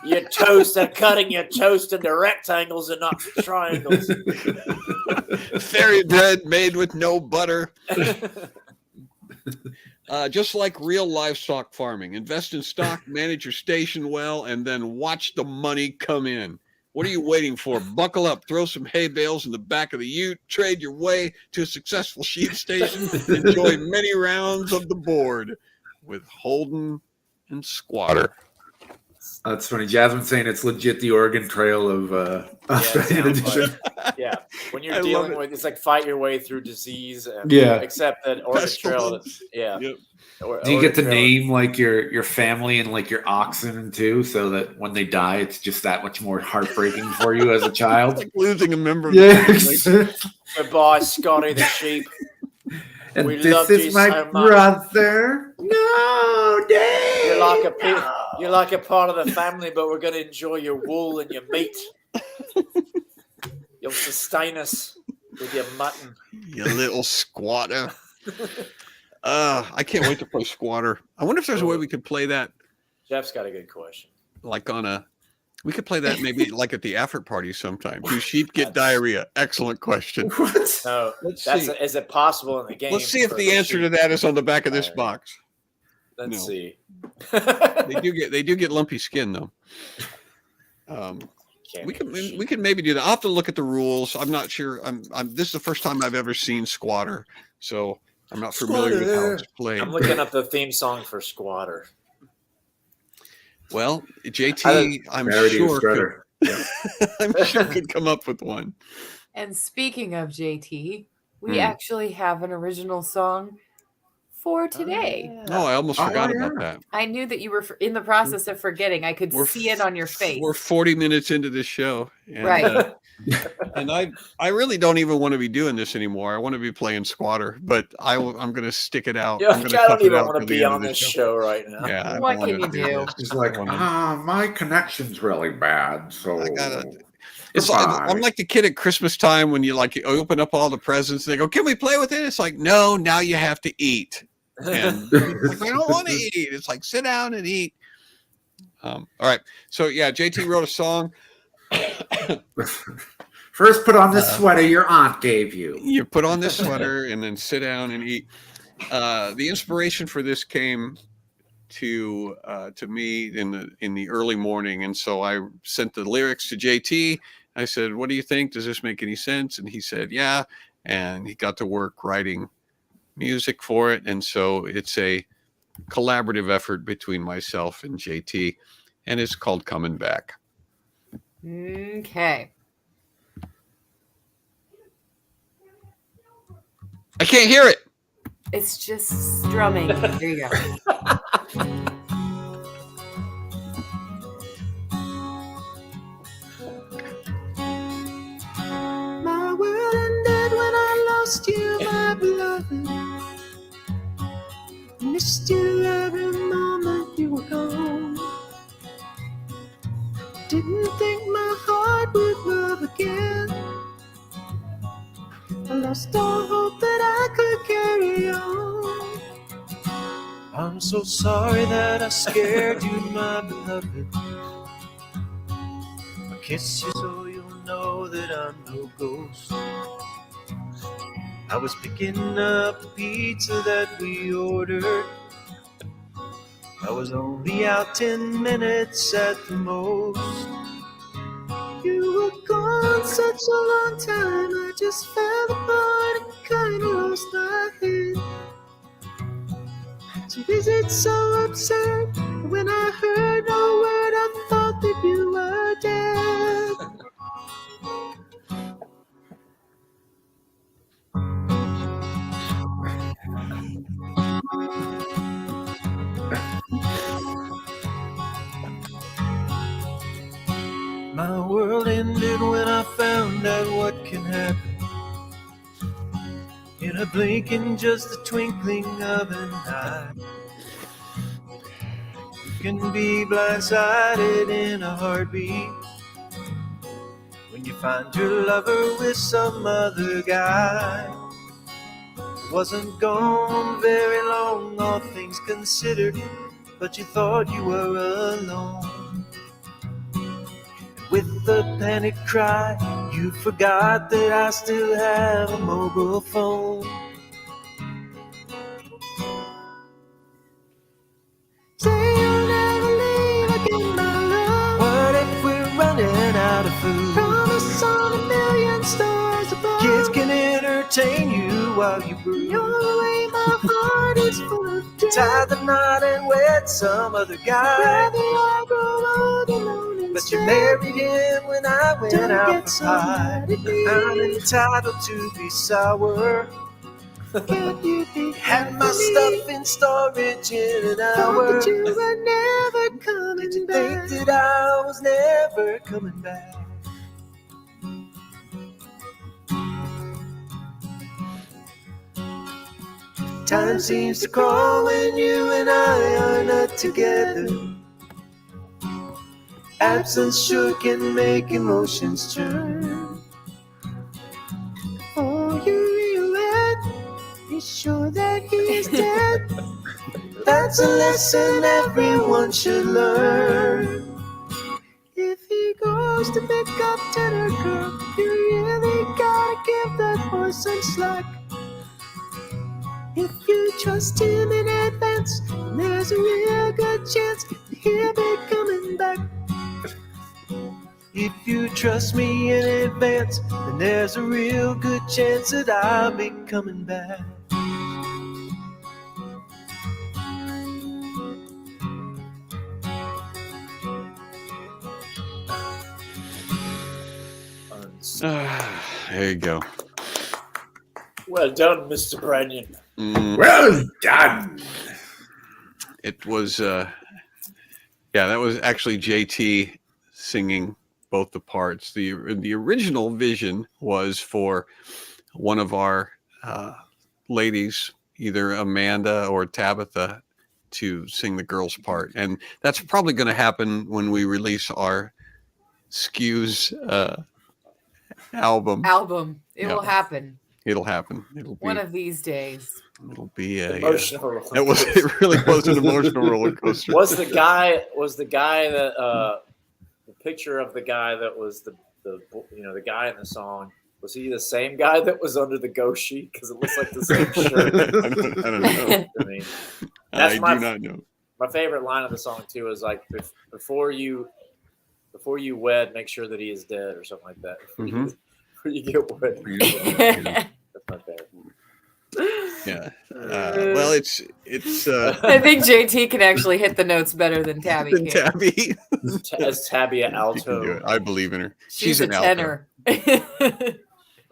your toast. They're cutting your toast into rectangles and not triangles. Fairy bread made with no butter. Just like real livestock farming, invest in stock, manage your station well, and then watch the money come in. What are you waiting for? Buckle up, throw some hay bales in the back of the ute, trade your way to a successful sheep station, enjoy many rounds of the board with Holden and Squatter. That's funny. Jasmine's saying it's legit the Oregon Trail of Australian sounds edition. Yeah, when I you're love dealing it. with it's like fight your way through disease. And, Yeah. except that Oregon Trail. Pestilence. Yeah. Yep. Do you get to Oregon Trail- name like your family and like your oxen too, so that when they die, it's just that much more heartbreaking for you as a It's child? like losing a member of Yeah. the family. Goodbye, Scotty the sheep. And We this love you is my so much. brother. No, Dave. You're like a part of the family, but we're going to enjoy your wool and your meat. You'll sustain us with your mutton. You little squatter. I can't wait to play Squatter. I wonder if there's a way we could play that Jeff's got a good question. like we could play that maybe like at the after party sometime. Do sheep get That's- diarrhea? Excellent question. What? No, Let's that's see. Is it possible in the game? Let's see if for the answer to sheep? that is on the back of this Diarrhea. box. Let's No. see. They do get lumpy skin though. Can't We name a sheep. can maybe do that. I'll have to look at the rules. I'm not sure. This is the first time I've ever seen Squatter, so I'm not familiar with how it's played. I'm looking up the theme song for Squatter. Well, JT, I'm sure could come up with one. And speaking of JT, we actually have an original song for today. No, I almost forgot about that. I knew that you were in the process of forgetting. I could see it on your face. We're 40 minutes into this show. And, right. And I really don't even want to be doing this anymore. I want to be playing Squatter, but I'm going to stick it out. Yeah, I don't even want to be on this show right now. Yeah, what can you do? It's like, my connection's really bad, so I gotta. It's like, I'm like the kid at Christmas time when you open up all the presents. And they go, "Can we play with it?" It's like, no, now you have to eat. And like, I don't want to eat. It's like, sit down and eat. All right. So yeah, JT wrote a song. First, put on this sweater your aunt gave you. You put on this sweater and then sit down and eat. The inspiration for this came to me in the early morning, and so I sent the lyrics to JT. I said, "What do you think? Does this make any sense?" And he said, "Yeah." And he got to work writing music for it, and so it's a collaborative effort between myself and JT, and it's called Comin' Back. Okay. I can't hear it. It's just strumming. There you go. My world ended when I lost you, my beloved. Missed you every moment you were gone. Didn't think my heart would love again. I lost all hope that I could carry on. I'm so sorry that I scared you, my beloved. I'll kiss you so you'll know that I'm no ghost. I was picking up the pizza that we ordered. I was only out 10 minutes at the most. You were gone such a long time, I just fell apart and kinda lost my head. So is it so absurd? When I heard no word, I thought that you were dead. My world ended when I found out what can happen. In a blink, in just the twinkling of an eye. You can be blindsided in a heartbeat when you find your lover with some other guy. Wasn't gone very long, all things considered, but you thought you were alone. With a panic cry, you forgot that I still have a mobile phone. Say you'll never leave again, my love. What if we're running out of food? Promise on a million stars above. Kids can entertain you while you brew. You're the way my heart is full of dread. Tie the knot and wed some other guy. Rather I grow old alone. But you married him when I went out for pie. I'm entitled to be sour. Can you be had my stuff in storage in an hour. But you were never coming back. Did you think that I was never coming back? Time seems to crawl when you and I are not together. Absence sure can make emotions turn. Oh, you're real red. You sure that he's dead? That's a lesson everyone should learn. If he goes to pick up dinner, girl, you really gotta give that boy some slack. If you trust him in advance, there's a real good chance that he'll be coming back. If you trust me in advance, then there's a real good chance that I'll be coming back. There you go. Well done, Mr. Brennan. Well done. It was, that was actually JT singing both the parts. The original vision was for one of our ladies, either Amanda or Tabitha, to sing the girl's part, and that's probably going to happen when we release our SCQS album. It will happen It'll happen. It'll be one of these days. It'll be a Emotional. it really was an emotional roller coaster. Was the guy that the picture of the guy that was the guy in the song, was he the same guy that was under the ghost sheet? Because it looks like the same shirt. I don't know. I mean, I that's do not know. my favorite line of the song too is like, before you wed, make sure that he is dead, or something like that. Before you get wed. That's my favorite. Yeah. Well, it's. I think JT can actually hit the notes better than Tabby than can. Tabby. As Tabby at She can do alto. it. I believe in her. She's an a alto. tenor.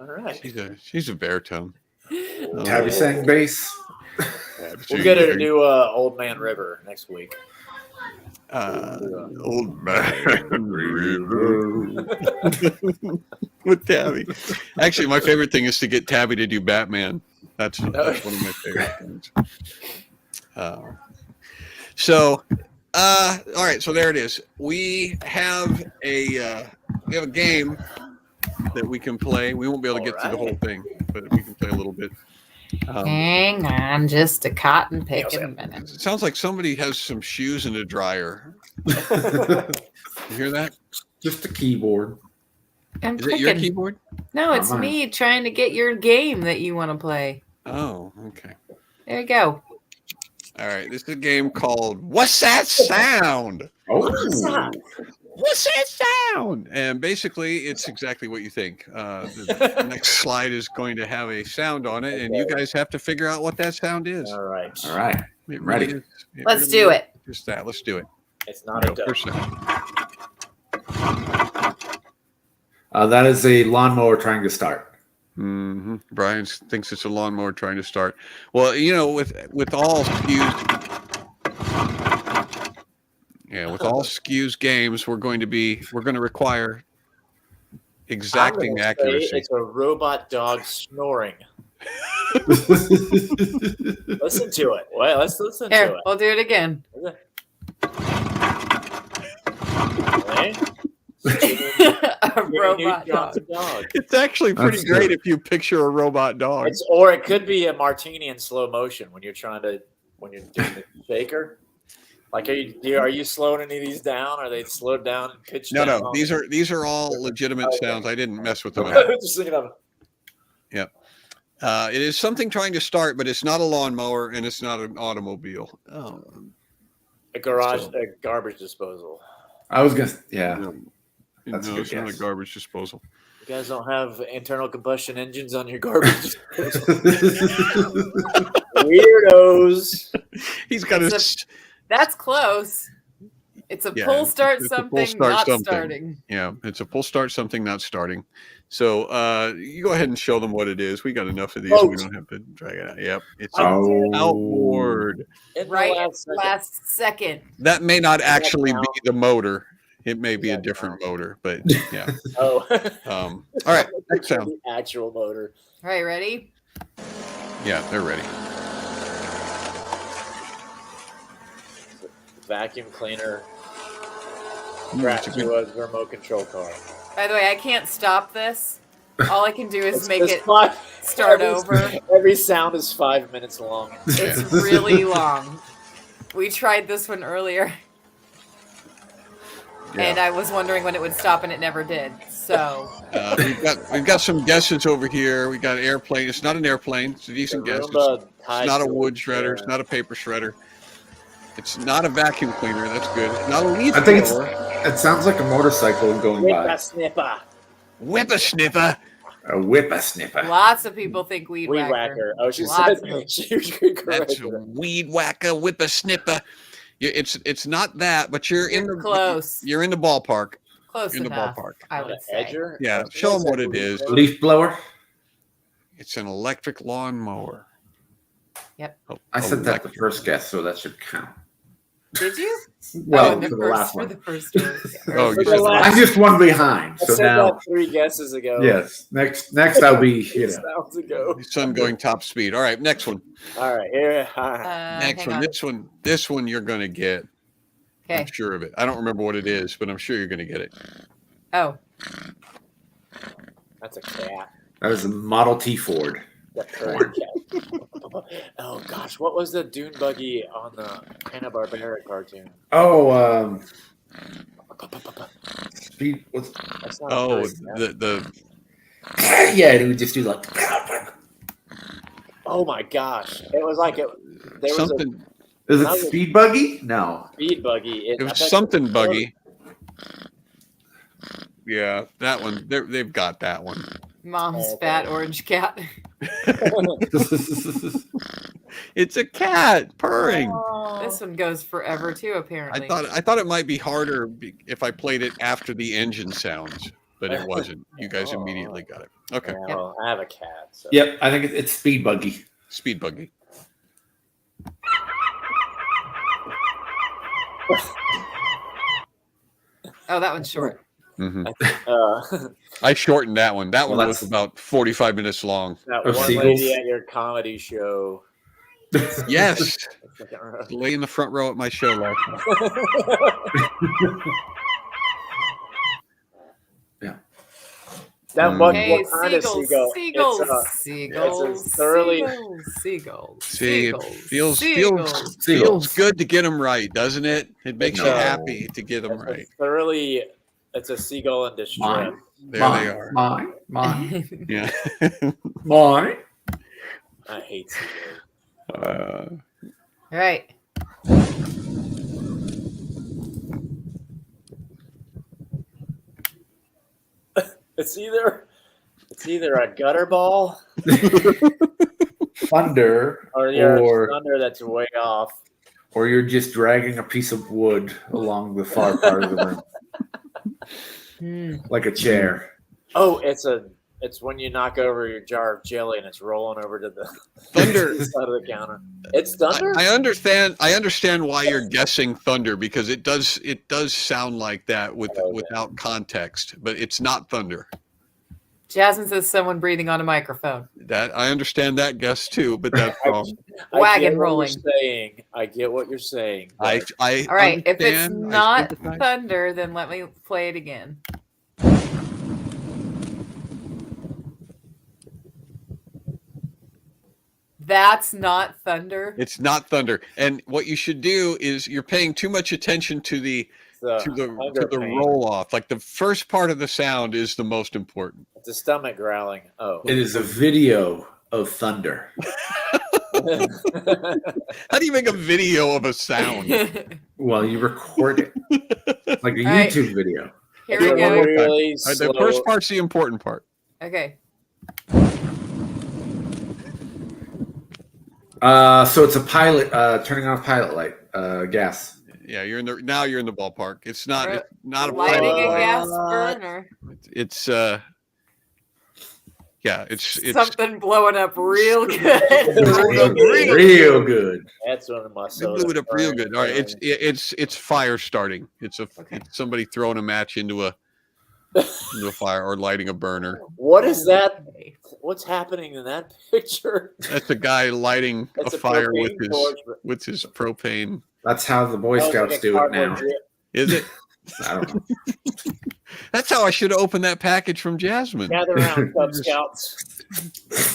All right. She's a baritone. Tabby sang bass. We'll get her to do Old Man River next week. Old Man River with Tabby. Actually, my favorite thing is to get Tabby to do Batman. That's one of my favorite things. All right, so there it is. We have a game that we can play. We won't be able to get through the whole thing, but we can play a little bit. Hang on just a cotton picking minute. It sounds like somebody has some shoes in the dryer. You hear that? Just a keyboard. I'm Is it your clicking. keyboard? No, it's Mine. me trying to get your game that you want to play. Oh, okay. There you go. All right. This is a game called What's That Sound? Oh, What's that sound? And basically, it's exactly what you think. The next slide is going to have a sound on it, and you guys have to figure out what that sound is. All right. all right. It Ready. really is. It Let's really do is it. Just that. Let's do it. It's not a Go. duck. First sound. That is a lawnmower trying to start. Mm-hmm. Brian thinks it's a lawnmower trying to start. Well, with all SCQS games, we're going to require exacting I'm gonna say accuracy. It's a robot dog snoring. Listen to it. Well, let's listen Here, to it. we'll do it again. Okay. A robot dog. dog. It's actually pretty That's great good. if you picture a robot dog. Or it could be a martini in slow motion when you're doing the shaker. Like, are you slowing any of these down? Are they slowed down and pitched down? No. These are all legitimate sounds. I didn't mess with them. Just thinking of Yep. It is something trying to start, but it's not a lawnmower and it's not an automobile. Oh, a garbage disposal. I was gonna, yeah. no, That's a good it's not a guess. garbage disposal. You guys don't have internal combustion engines on your garbage disposal. Weirdos. He's got It's That's close. It's a pull start it's a pull something, start not something. starting. Yeah, it's a pull start something, not starting. So you go ahead and show them what it is. We got enough of these. We don't have to drag it out. Yep, it's outboard. In the Right last second. last second. That may not actually be the motor. It may be a different motor, but yeah. Oh. All right, next sound. The actual motor. All right, ready? Yeah, they're ready. Vacuum cleaner. It's Strapped a to good- a remote control car. By the way, I can't stop this. All I can do is make It's it five- start every- over. Every sound is 5 minutes long. It's really long. We tried this one earlier, and I was wondering when it would stop, and it never did. So we've got some guesses over here. We got airplane. It's not an airplane. It's a decent guess. It's not a wood shredder. It's not a paper shredder. It's not a vacuum cleaner. That's good. It's not a leaf I think blower. it sounds like a motorcycle going by. Whippersnipper. Whippersnipper. A whippersnipper. lots of people think weed Weed whacker. whacker. Oh, she Lots said of- she was correct. That's a weed whacker, whippersnipper. It's not that, but you're in the Close. You're in the ballpark. Close in the enough, ballpark. I Not would an say. edger? Yeah, show them what it is. Leaf blower. It's an electric lawnmower. Yep. I said that the Electric. first guess, so that should count. Did you? Well, in for the the first last for one. the first one. Oh, Or you for said the last- I'm just one behind. I So said now, that 3 guesses ago. yes, next I'll be, 6 rounds ago. Son going top speed. All right, next one. All right, here. All right. Next hang one. on. This one you're going to get. Okay. I'm sure of it. I don't remember what it is, but I'm sure you're going to get it. Oh, That's a cat. that was a Model T Ford. That purring cat. Oh gosh, what was the dune buggy on the Hanna-Barbera cartoon? Oh, speed. What's, That's not a Oh, purring cat. the yeah, it would just do like. Oh my gosh, it was like it. There was something. Is it That was- speed buggy? No. a speed buggy. It I was bet something you- buggy. Yeah, that one. They've got that one. mom's Oh, fat okay. orange cat. It's a cat purring. This one goes forever too, apparently. I thought it might be harder if I played it after the engine sounds, but it wasn't. You guys immediately got it. Okay, Yeah, well, I have a cat. So. Yep, I think it's speed buggy. speed buggy. Oh, that one's short. Mhm. Uh, I shortened that one. That Well, one was that's- about 45 minutes long. that Of one seagulls? lady at your comedy show. Yes, lay in the front row at my show last night. That bug, Hey, what kind of seagulls, seagull? seagulls, It's, seagulls, thoroughly- seagulls, See, it seagulls, feels Seagulls. good to get them right, doesn't it? It makes you No. happy to get them right. thoroughly. It's a seagull in distress. Mine. There mine, they are. Mine. Yeah. Mine. I hate seagulls. All right. It's either a gutter ball Thunder, or you're Or- a thunder that's way off. or you're just dragging a piece of wood along the far part of the room, Hmm. like a chair. Oh, it's when you knock over your jar of jelly and it's rolling over to the Thunder. side of the counter. It's thunder. I understand why you're guessing thunder because it does sound like that without context, but it's not thunder. Jasmine says someone breathing on a microphone. That I understand that guess too, but that's wrong. I Wagon get what rolling. You're saying. I get what you're saying. I All right. If it's understand, I not sympathize. thunder, then let me play it again. That's not thunder. It's not thunder. And what you should do is you're paying too much attention to the It's to the roll off. Like the first part of the sound is the most important. It's a stomach growling. Oh. It is a video of thunder. How do you make a video of a sound? Well, you record it like a All right. YouTube video. Here we One go. more time. Really All right, the slow. first part's the important part. Okay. So it's a pilot turning on a pilot light, gas. Yeah, you're in the ballpark. It's not Right. it's not a Lighting pilot a light. gas burner. It's yeah, it's Something blowing up real good. Real good. That's one of my. they blew it up real good. All right, it's fire starting. It's Okay. it's somebody throwing a match into a fire or lighting a burner. What is that? What's happening in that picture? That's a guy lighting That's a fire propane torch, but- with his propane. That's how the Boy that was Scouts like a do it cardboard now. drip. Is it? I don't know. That's how I should have opened that package from Jasmine. Gather around, Cub Scouts.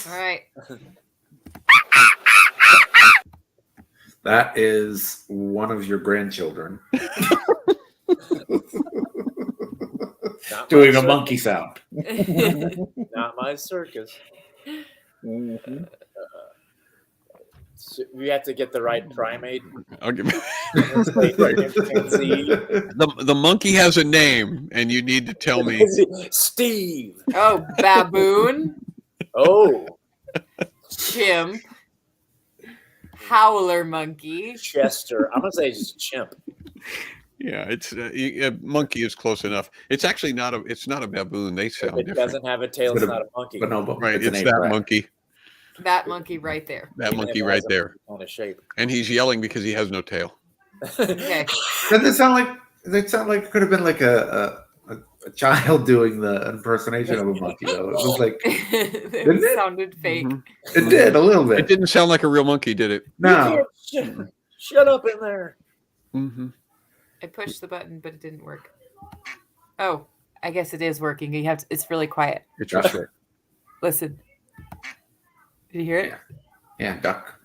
All right. That is one of your grandchildren Not doing my a monkey sound. Not my circus. So we have to get the right primate. I'll give Chimpanzee. the monkey has a name, and you need to tell me. Steve. Oh, baboon, Oh, chimp, howler monkey, Chester. I'm gonna say just chimp. Yeah, it's a monkey is close enough. It's actually not a. It's not a baboon. They If sound it different. doesn't have a tail, it's not a monkey. Bonobo. Right, it's an that ape rat. monkey. That monkey right there. That Even if monkey it right has a there, kind of shape. and he's yelling because he has no tail. Okay. Doesn't it sound like it could have been like a child doing the impersonation of a monkey though? It was like it it? sounded fake. Mhm. it did a little It bit. didn't sound like a real monkey, did it? No. Shut up in there. Mm-hmm. I pushed the button, but it didn't work. Oh, I guess it is working. You have to, it's really quiet. It's your short. Listen. Did you hear it? Yeah, duck.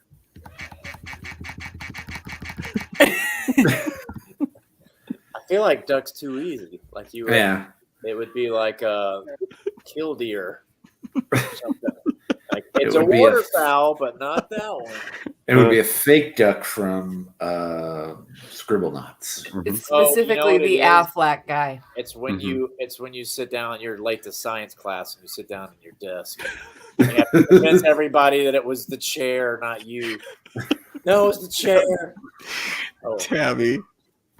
I feel like duck's too easy. Like you. Yeah. It would be like a killdeer. Or something. Like it's It a would be waterfowl, but not that one. It would be a fake duck from Scribblenauts. It's Oh, you know specifically what it the is? Aflac guy. It's when Mhm. you sit down. You're late to science class, and you sit down at your desk. And you have to convince everybody that it was the chair, not you. No, it was the chair. Oh, Tabby.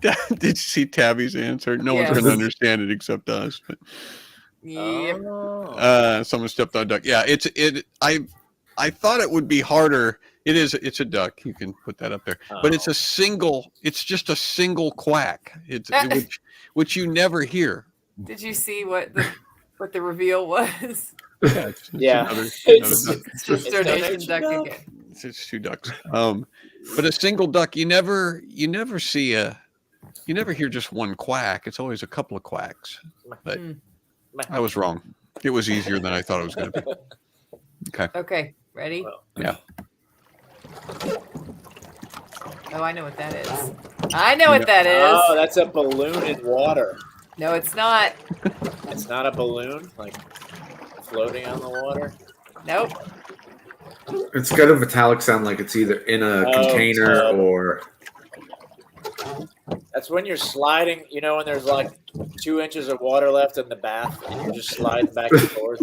Did you see Tabby's answer? No one's Yes. going to understand it except us. But, Yep. oh. someone stepped on a duck. Yeah, I thought it would be harder. It's a duck. You can put that up there. But it's just a single quack. Which you never hear. Did you see what the reveal was? Yeah. It's Yeah. another It's- duck. It's just It's donation donation duck duck. again. It's two ducks. But a single duck, you never hear just one quack. It's always a couple of quacks. But I was wrong. It was easier than I thought it was going to be. Okay. Okay, ready? Yeah. Oh, I know what that is. I know what that is. Oh, that's a balloon in water. No, it's not. It's not a balloon, like floating on the water. Nope. It's got a metallic sound like it's either in a container tub. or That's when you're sliding, when there's like 2 inches of water left in the bath and you're just sliding back and forth.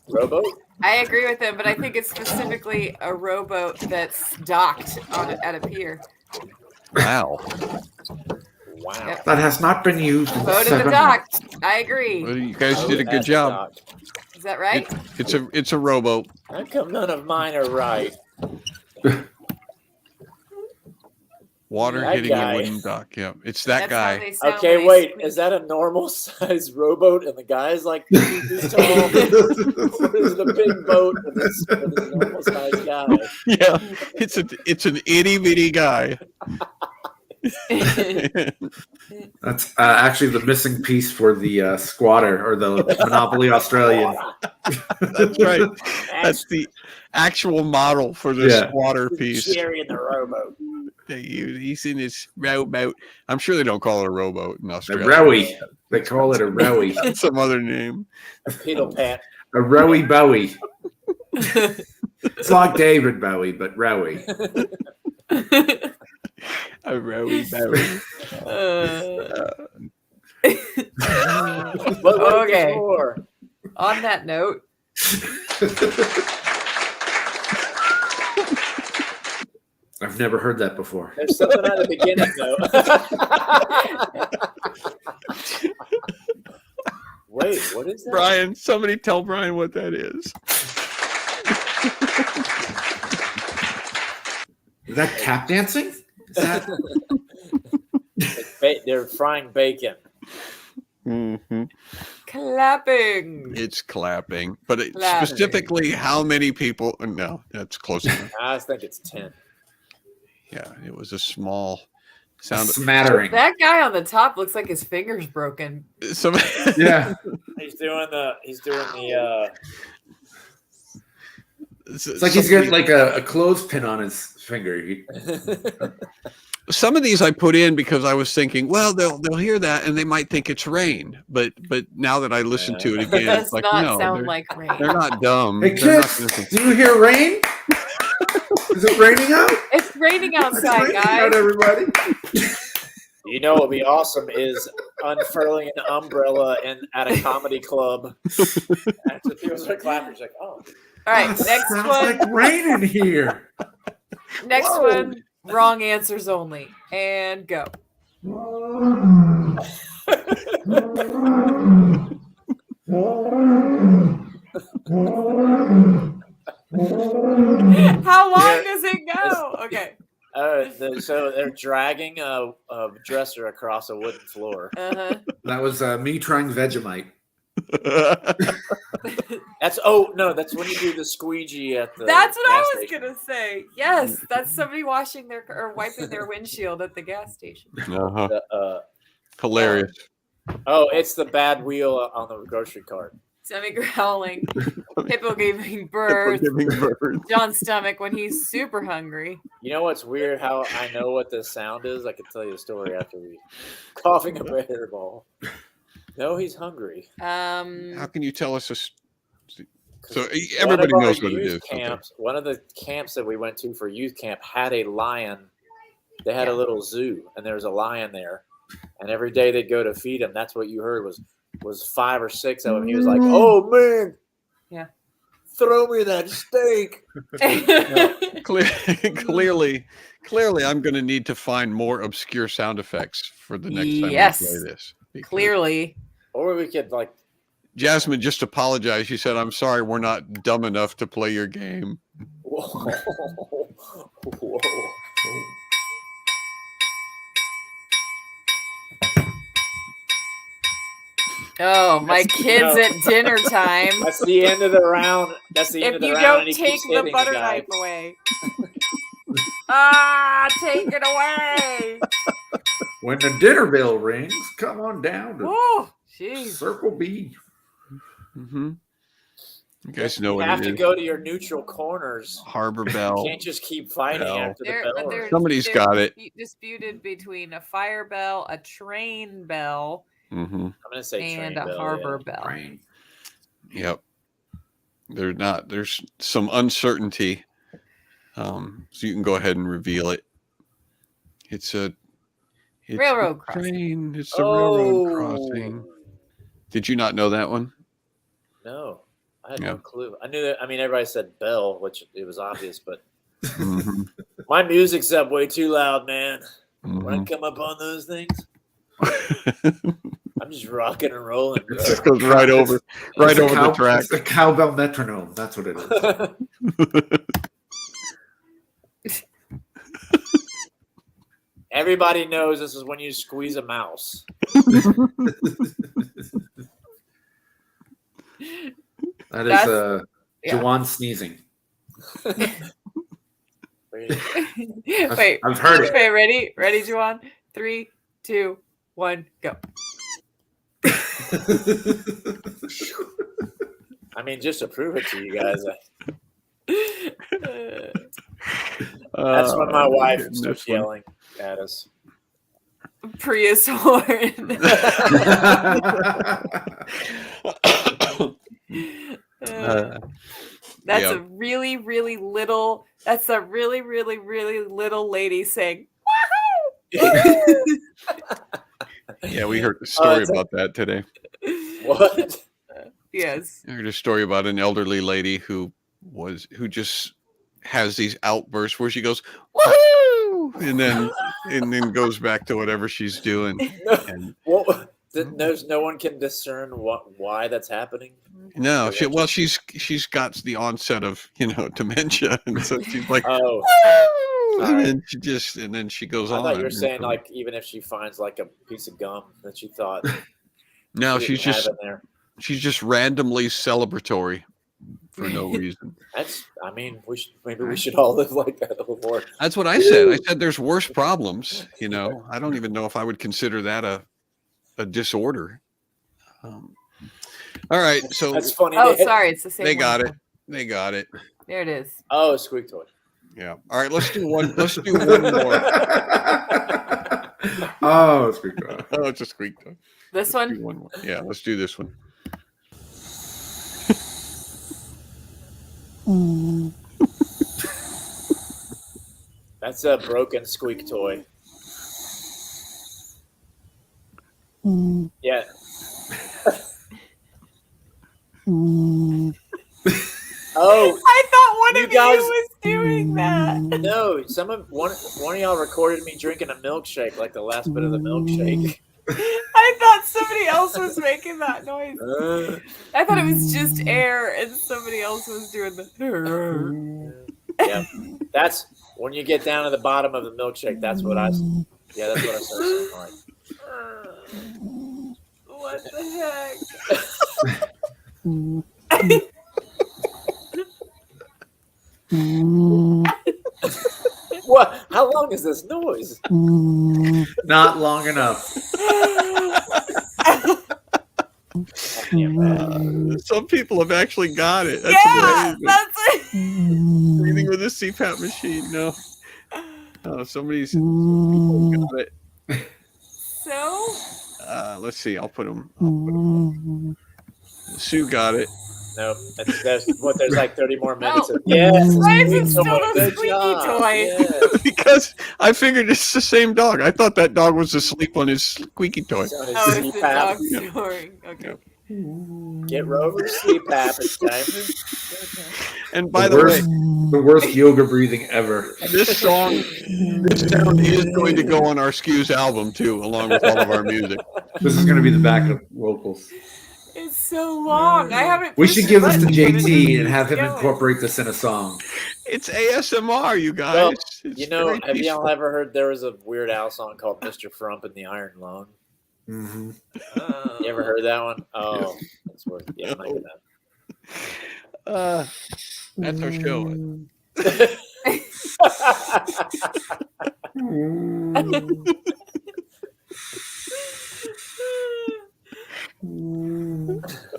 Rowboat? I agree with him, but I think it's specifically a rowboat that's docked at a pier. Wow. Wow. Yep. that has not been used. In Boat in the 7 dock. I agree. Well, you guys Oh, did a good that's job. dock. Is that right? It's a rowboat. How come none of mine are right? Water That hitting guy. a wooden dock. Yeah, it's that That's how guy. they sound Okay, when wait. they Is that a normal size rowboat and the guy's like 2 feet tall? Or is it a big boat with a normal size guy? Yeah, it's an itty bitty guy. That's actually the missing piece for the squatter or the Monopoly Australian. That's right. That's the actual model for the Yeah. squatter piece. Jerry in the rowboat. He's in his rowboat. I'm sure they don't call it a rowboat in A Australia. rowie. They call it a rowie. That's some other name. A pedal pant. A rowie Bowie. It's like David Bowie, but rowie. A rowie bowie. Okay. More? On that note, I've never heard that before. There's something at the beginning, though. Wait, what is that? Brian, somebody tell Brian what that is. Is that tap dancing? Is that They're frying bacon. Mm-hmm. clapping. It's clapping, but Clapping. specifically, how many people? No, that's close enough. I think it's 10. Yeah, it was a small a sound. smattering? That guy on the top looks like his finger's broken. Some, Yeah. He's doing the. It's like he's got like a clothespin on his finger. Some of these I put in because I was thinking, well, they'll hear that and they might think it's rain. But now that I listen to it It again, does it's like not no, sound they're, like rain. they're not dumb. Hey They're not kids, gonna think- do you hear rain? Is it raining out? It's raining It's outside, raining guys. out, everybody. You know what would be awesome is unfurling an umbrella at a comedy club. After people are clapping, it's like, oh. All right, Oh, next sounds one. like rain in here. Next Whoa. one. Wrong answers only. And go. How long does it go? Okay. So they're dragging a dresser across a wooden floor. Uh-huh. That was me trying Vegemite. That's when you do the squeegee at the. That's what I gas was station. gonna say. Yes, that's somebody washing their or wiping their windshield at the gas station. Uh-huh. Hilarious. It's the bad wheel on the grocery cart. Stomach growling, hippo giving birth, John's stomach when he's super hungry. You know what's weird? How I know what this sound is? I can tell you a story after we coughing up a hairball. No, he's hungry. How can you tell us this? So One everybody of our knows what it youth is. Camps, One of the camps that we went to for youth camp had a lion. They had a little zoo, and there was a lion there. And every day they'd go to feed him. That's what you heard was 5 or 6 of them. He was like, "Oh man, yeah, throw me that steak." Clearly, I'm going to need to find more obscure sound effects for the next time we play this. Clearly. Or we could like. Jasmine just apologized. She said, "I'm sorry, we're not dumb enough to play your game." Whoa. Whoa. Oh, my kids at dinner time. That's the end of the round. That's the end of the round. If you don't take the butter knife away. Take it away. When the dinner bell rings, come on down to Circle B. Mm-hmm. You guys know what you have it to is. go to your neutral corners. Harbor Bell. You can't just keep fighting after the bell. Somebody's got it. Disputed between a fire bell, a train bell, Mm-hmm. I'm gonna say and train a bell, harbor bell. Train. Yep. There's some uncertainty. So you can go ahead and reveal it. It's railroad crossing. Train. It's a railroad crossing. Did you not know that one? No, I had no clue. I knew that. I mean, everybody said bell, which it was obvious, but my music's up way too loud, man. When I come up on those things, I'm just rocking and rolling. It just goes right over the track. It's a cowbell metronome. That's what it is. Everybody knows this is when you squeeze a mouse. That is Jawan sneezing. Wait, I've heard it. Wait, ready, Juwan? 3, 2, 1, go. I mean, just to prove it to you guys. That's when my wife starts yelling at us. Prius horn. That's a really, really little. That's a really, really, really little lady saying, "Woohoo!" Yeah, we heard a story about that today. What? Yes. I heard a story about an elderly lady who just has these outbursts where she goes, "Woohoo!" and then goes back to whatever she's doing. And, no one can discern why that's happening. No, she's got the onset of dementia, and so she's like, "Oh," and then she goes on. I thought you were saying like even if she finds like a piece of gum that she thought. No, she's just randomly celebratory for no reason. We should all live like that a little more. That's what I said. I said there's worse problems. I don't even know if I would consider that a disorder. All right, so that's funny. Oh, sorry, it's the same. They got it. They got it. There it is. Oh, squeak toy. Yeah. All right, let's do one. Let's do one more. Oh, it's squeak toy. Oh, it's a squeak toy. This Let's one? do one more. Yeah, let's do this one. That's a broken squeak toy. Yeah. Oh, I thought one of you guys- was doing that. No, one of y'all recorded me drinking a milkshake, like the last bit of the milkshake. I thought somebody else was making that noise. I thought it was just air and somebody else was doing the. Yeah, that's when you get down to the bottom of the milkshake. That's what I start saying. Like. What the heck? What? How long is this noise? Not long enough. Some people have actually got it. That's Yeah, amazing. that's it. Breathing with a CPAP machine. No. Oh, somebody's got it. So? Let's see. I'll put them. Sue got it. No, there's like 30 more minutes. Oh, Of, yes, why is it squeak still toy. the Good squeaky job. toy? Yes. Because I figured it's the same dog. I thought that dog was asleep on his squeaky toy. It's on his Oh, it's the CPAP. dog snoring. Okay. Get Rover's CPAP. It's time to. And by the way, The worst yoga breathing ever. this sound is going to go on our SCQS album too, along with all of our music. This is going to be the backup vocals. It's so long. I haven't. We pushed should the give this to button, but it's JT and have him going. incorporate this in a song. It's ASMR, you guys. Well, It's you know, very have peaceful. y'all ever heard there was a Weird Al song called Mr. Frump and the Iron Lung? Mm-hmm. You ever heard that one? Oh, that's worth it. Yeah, I'm That's our show.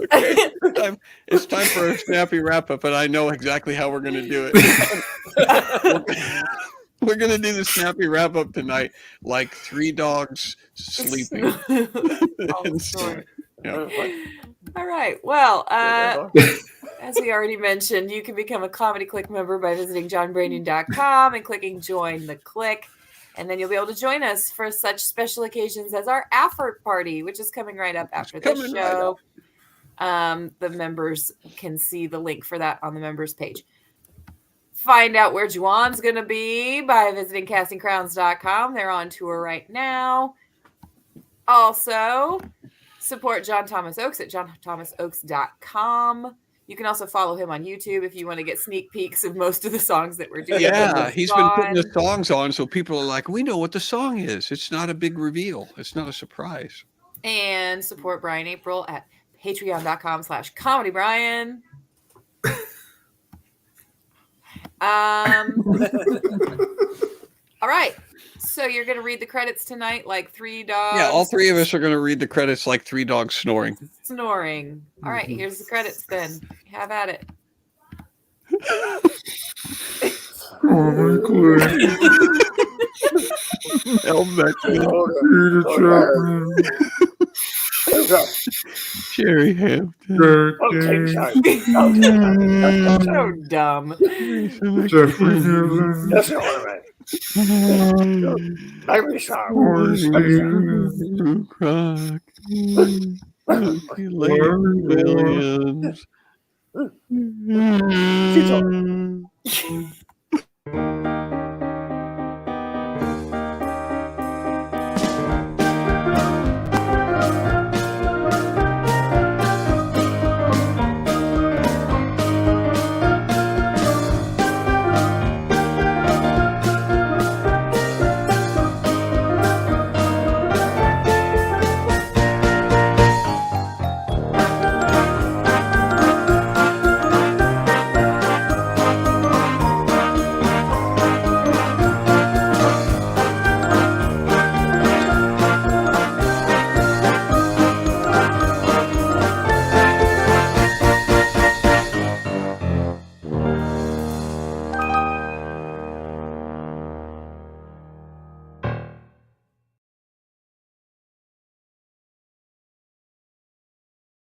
Okay, it's time for a snappy wrap up, and I know exactly how we're going to do it. We're going to do the snappy wrap up tonight, like three dogs sleeping. And so, yeah. All right. Well, as we already mentioned, you can become a Comedy Click member by visiting johnbranion.com and clicking Join the Click. And then you'll be able to join us for such special occasions as our Afford Party, which is coming right up after the Coming show. The members can see the link for that on the members page. Find out where Juwan's going to be by visiting castingcrowns.com. They're on tour right now. Also, support John Thomas Oakes at johnthomasoakes.com. You can also follow him on YouTube if you want to get sneak peeks of most of the songs that we're doing. Yeah, he's been putting the songs on, so people are like, we know what the song is. It's not a big reveal. It's not a surprise. And support Brian April at patreon.com/comedybrian. All right. So you're going to read the credits tonight like three dogs? Yeah, all three of us are going to read the credits like three dogs snoring. Snoring. All right, here's the credits then. Have at it. Oh my God. Jerry Hampton. So dumb. Jeffrey Newland. That's not all right. Irish song. Williams.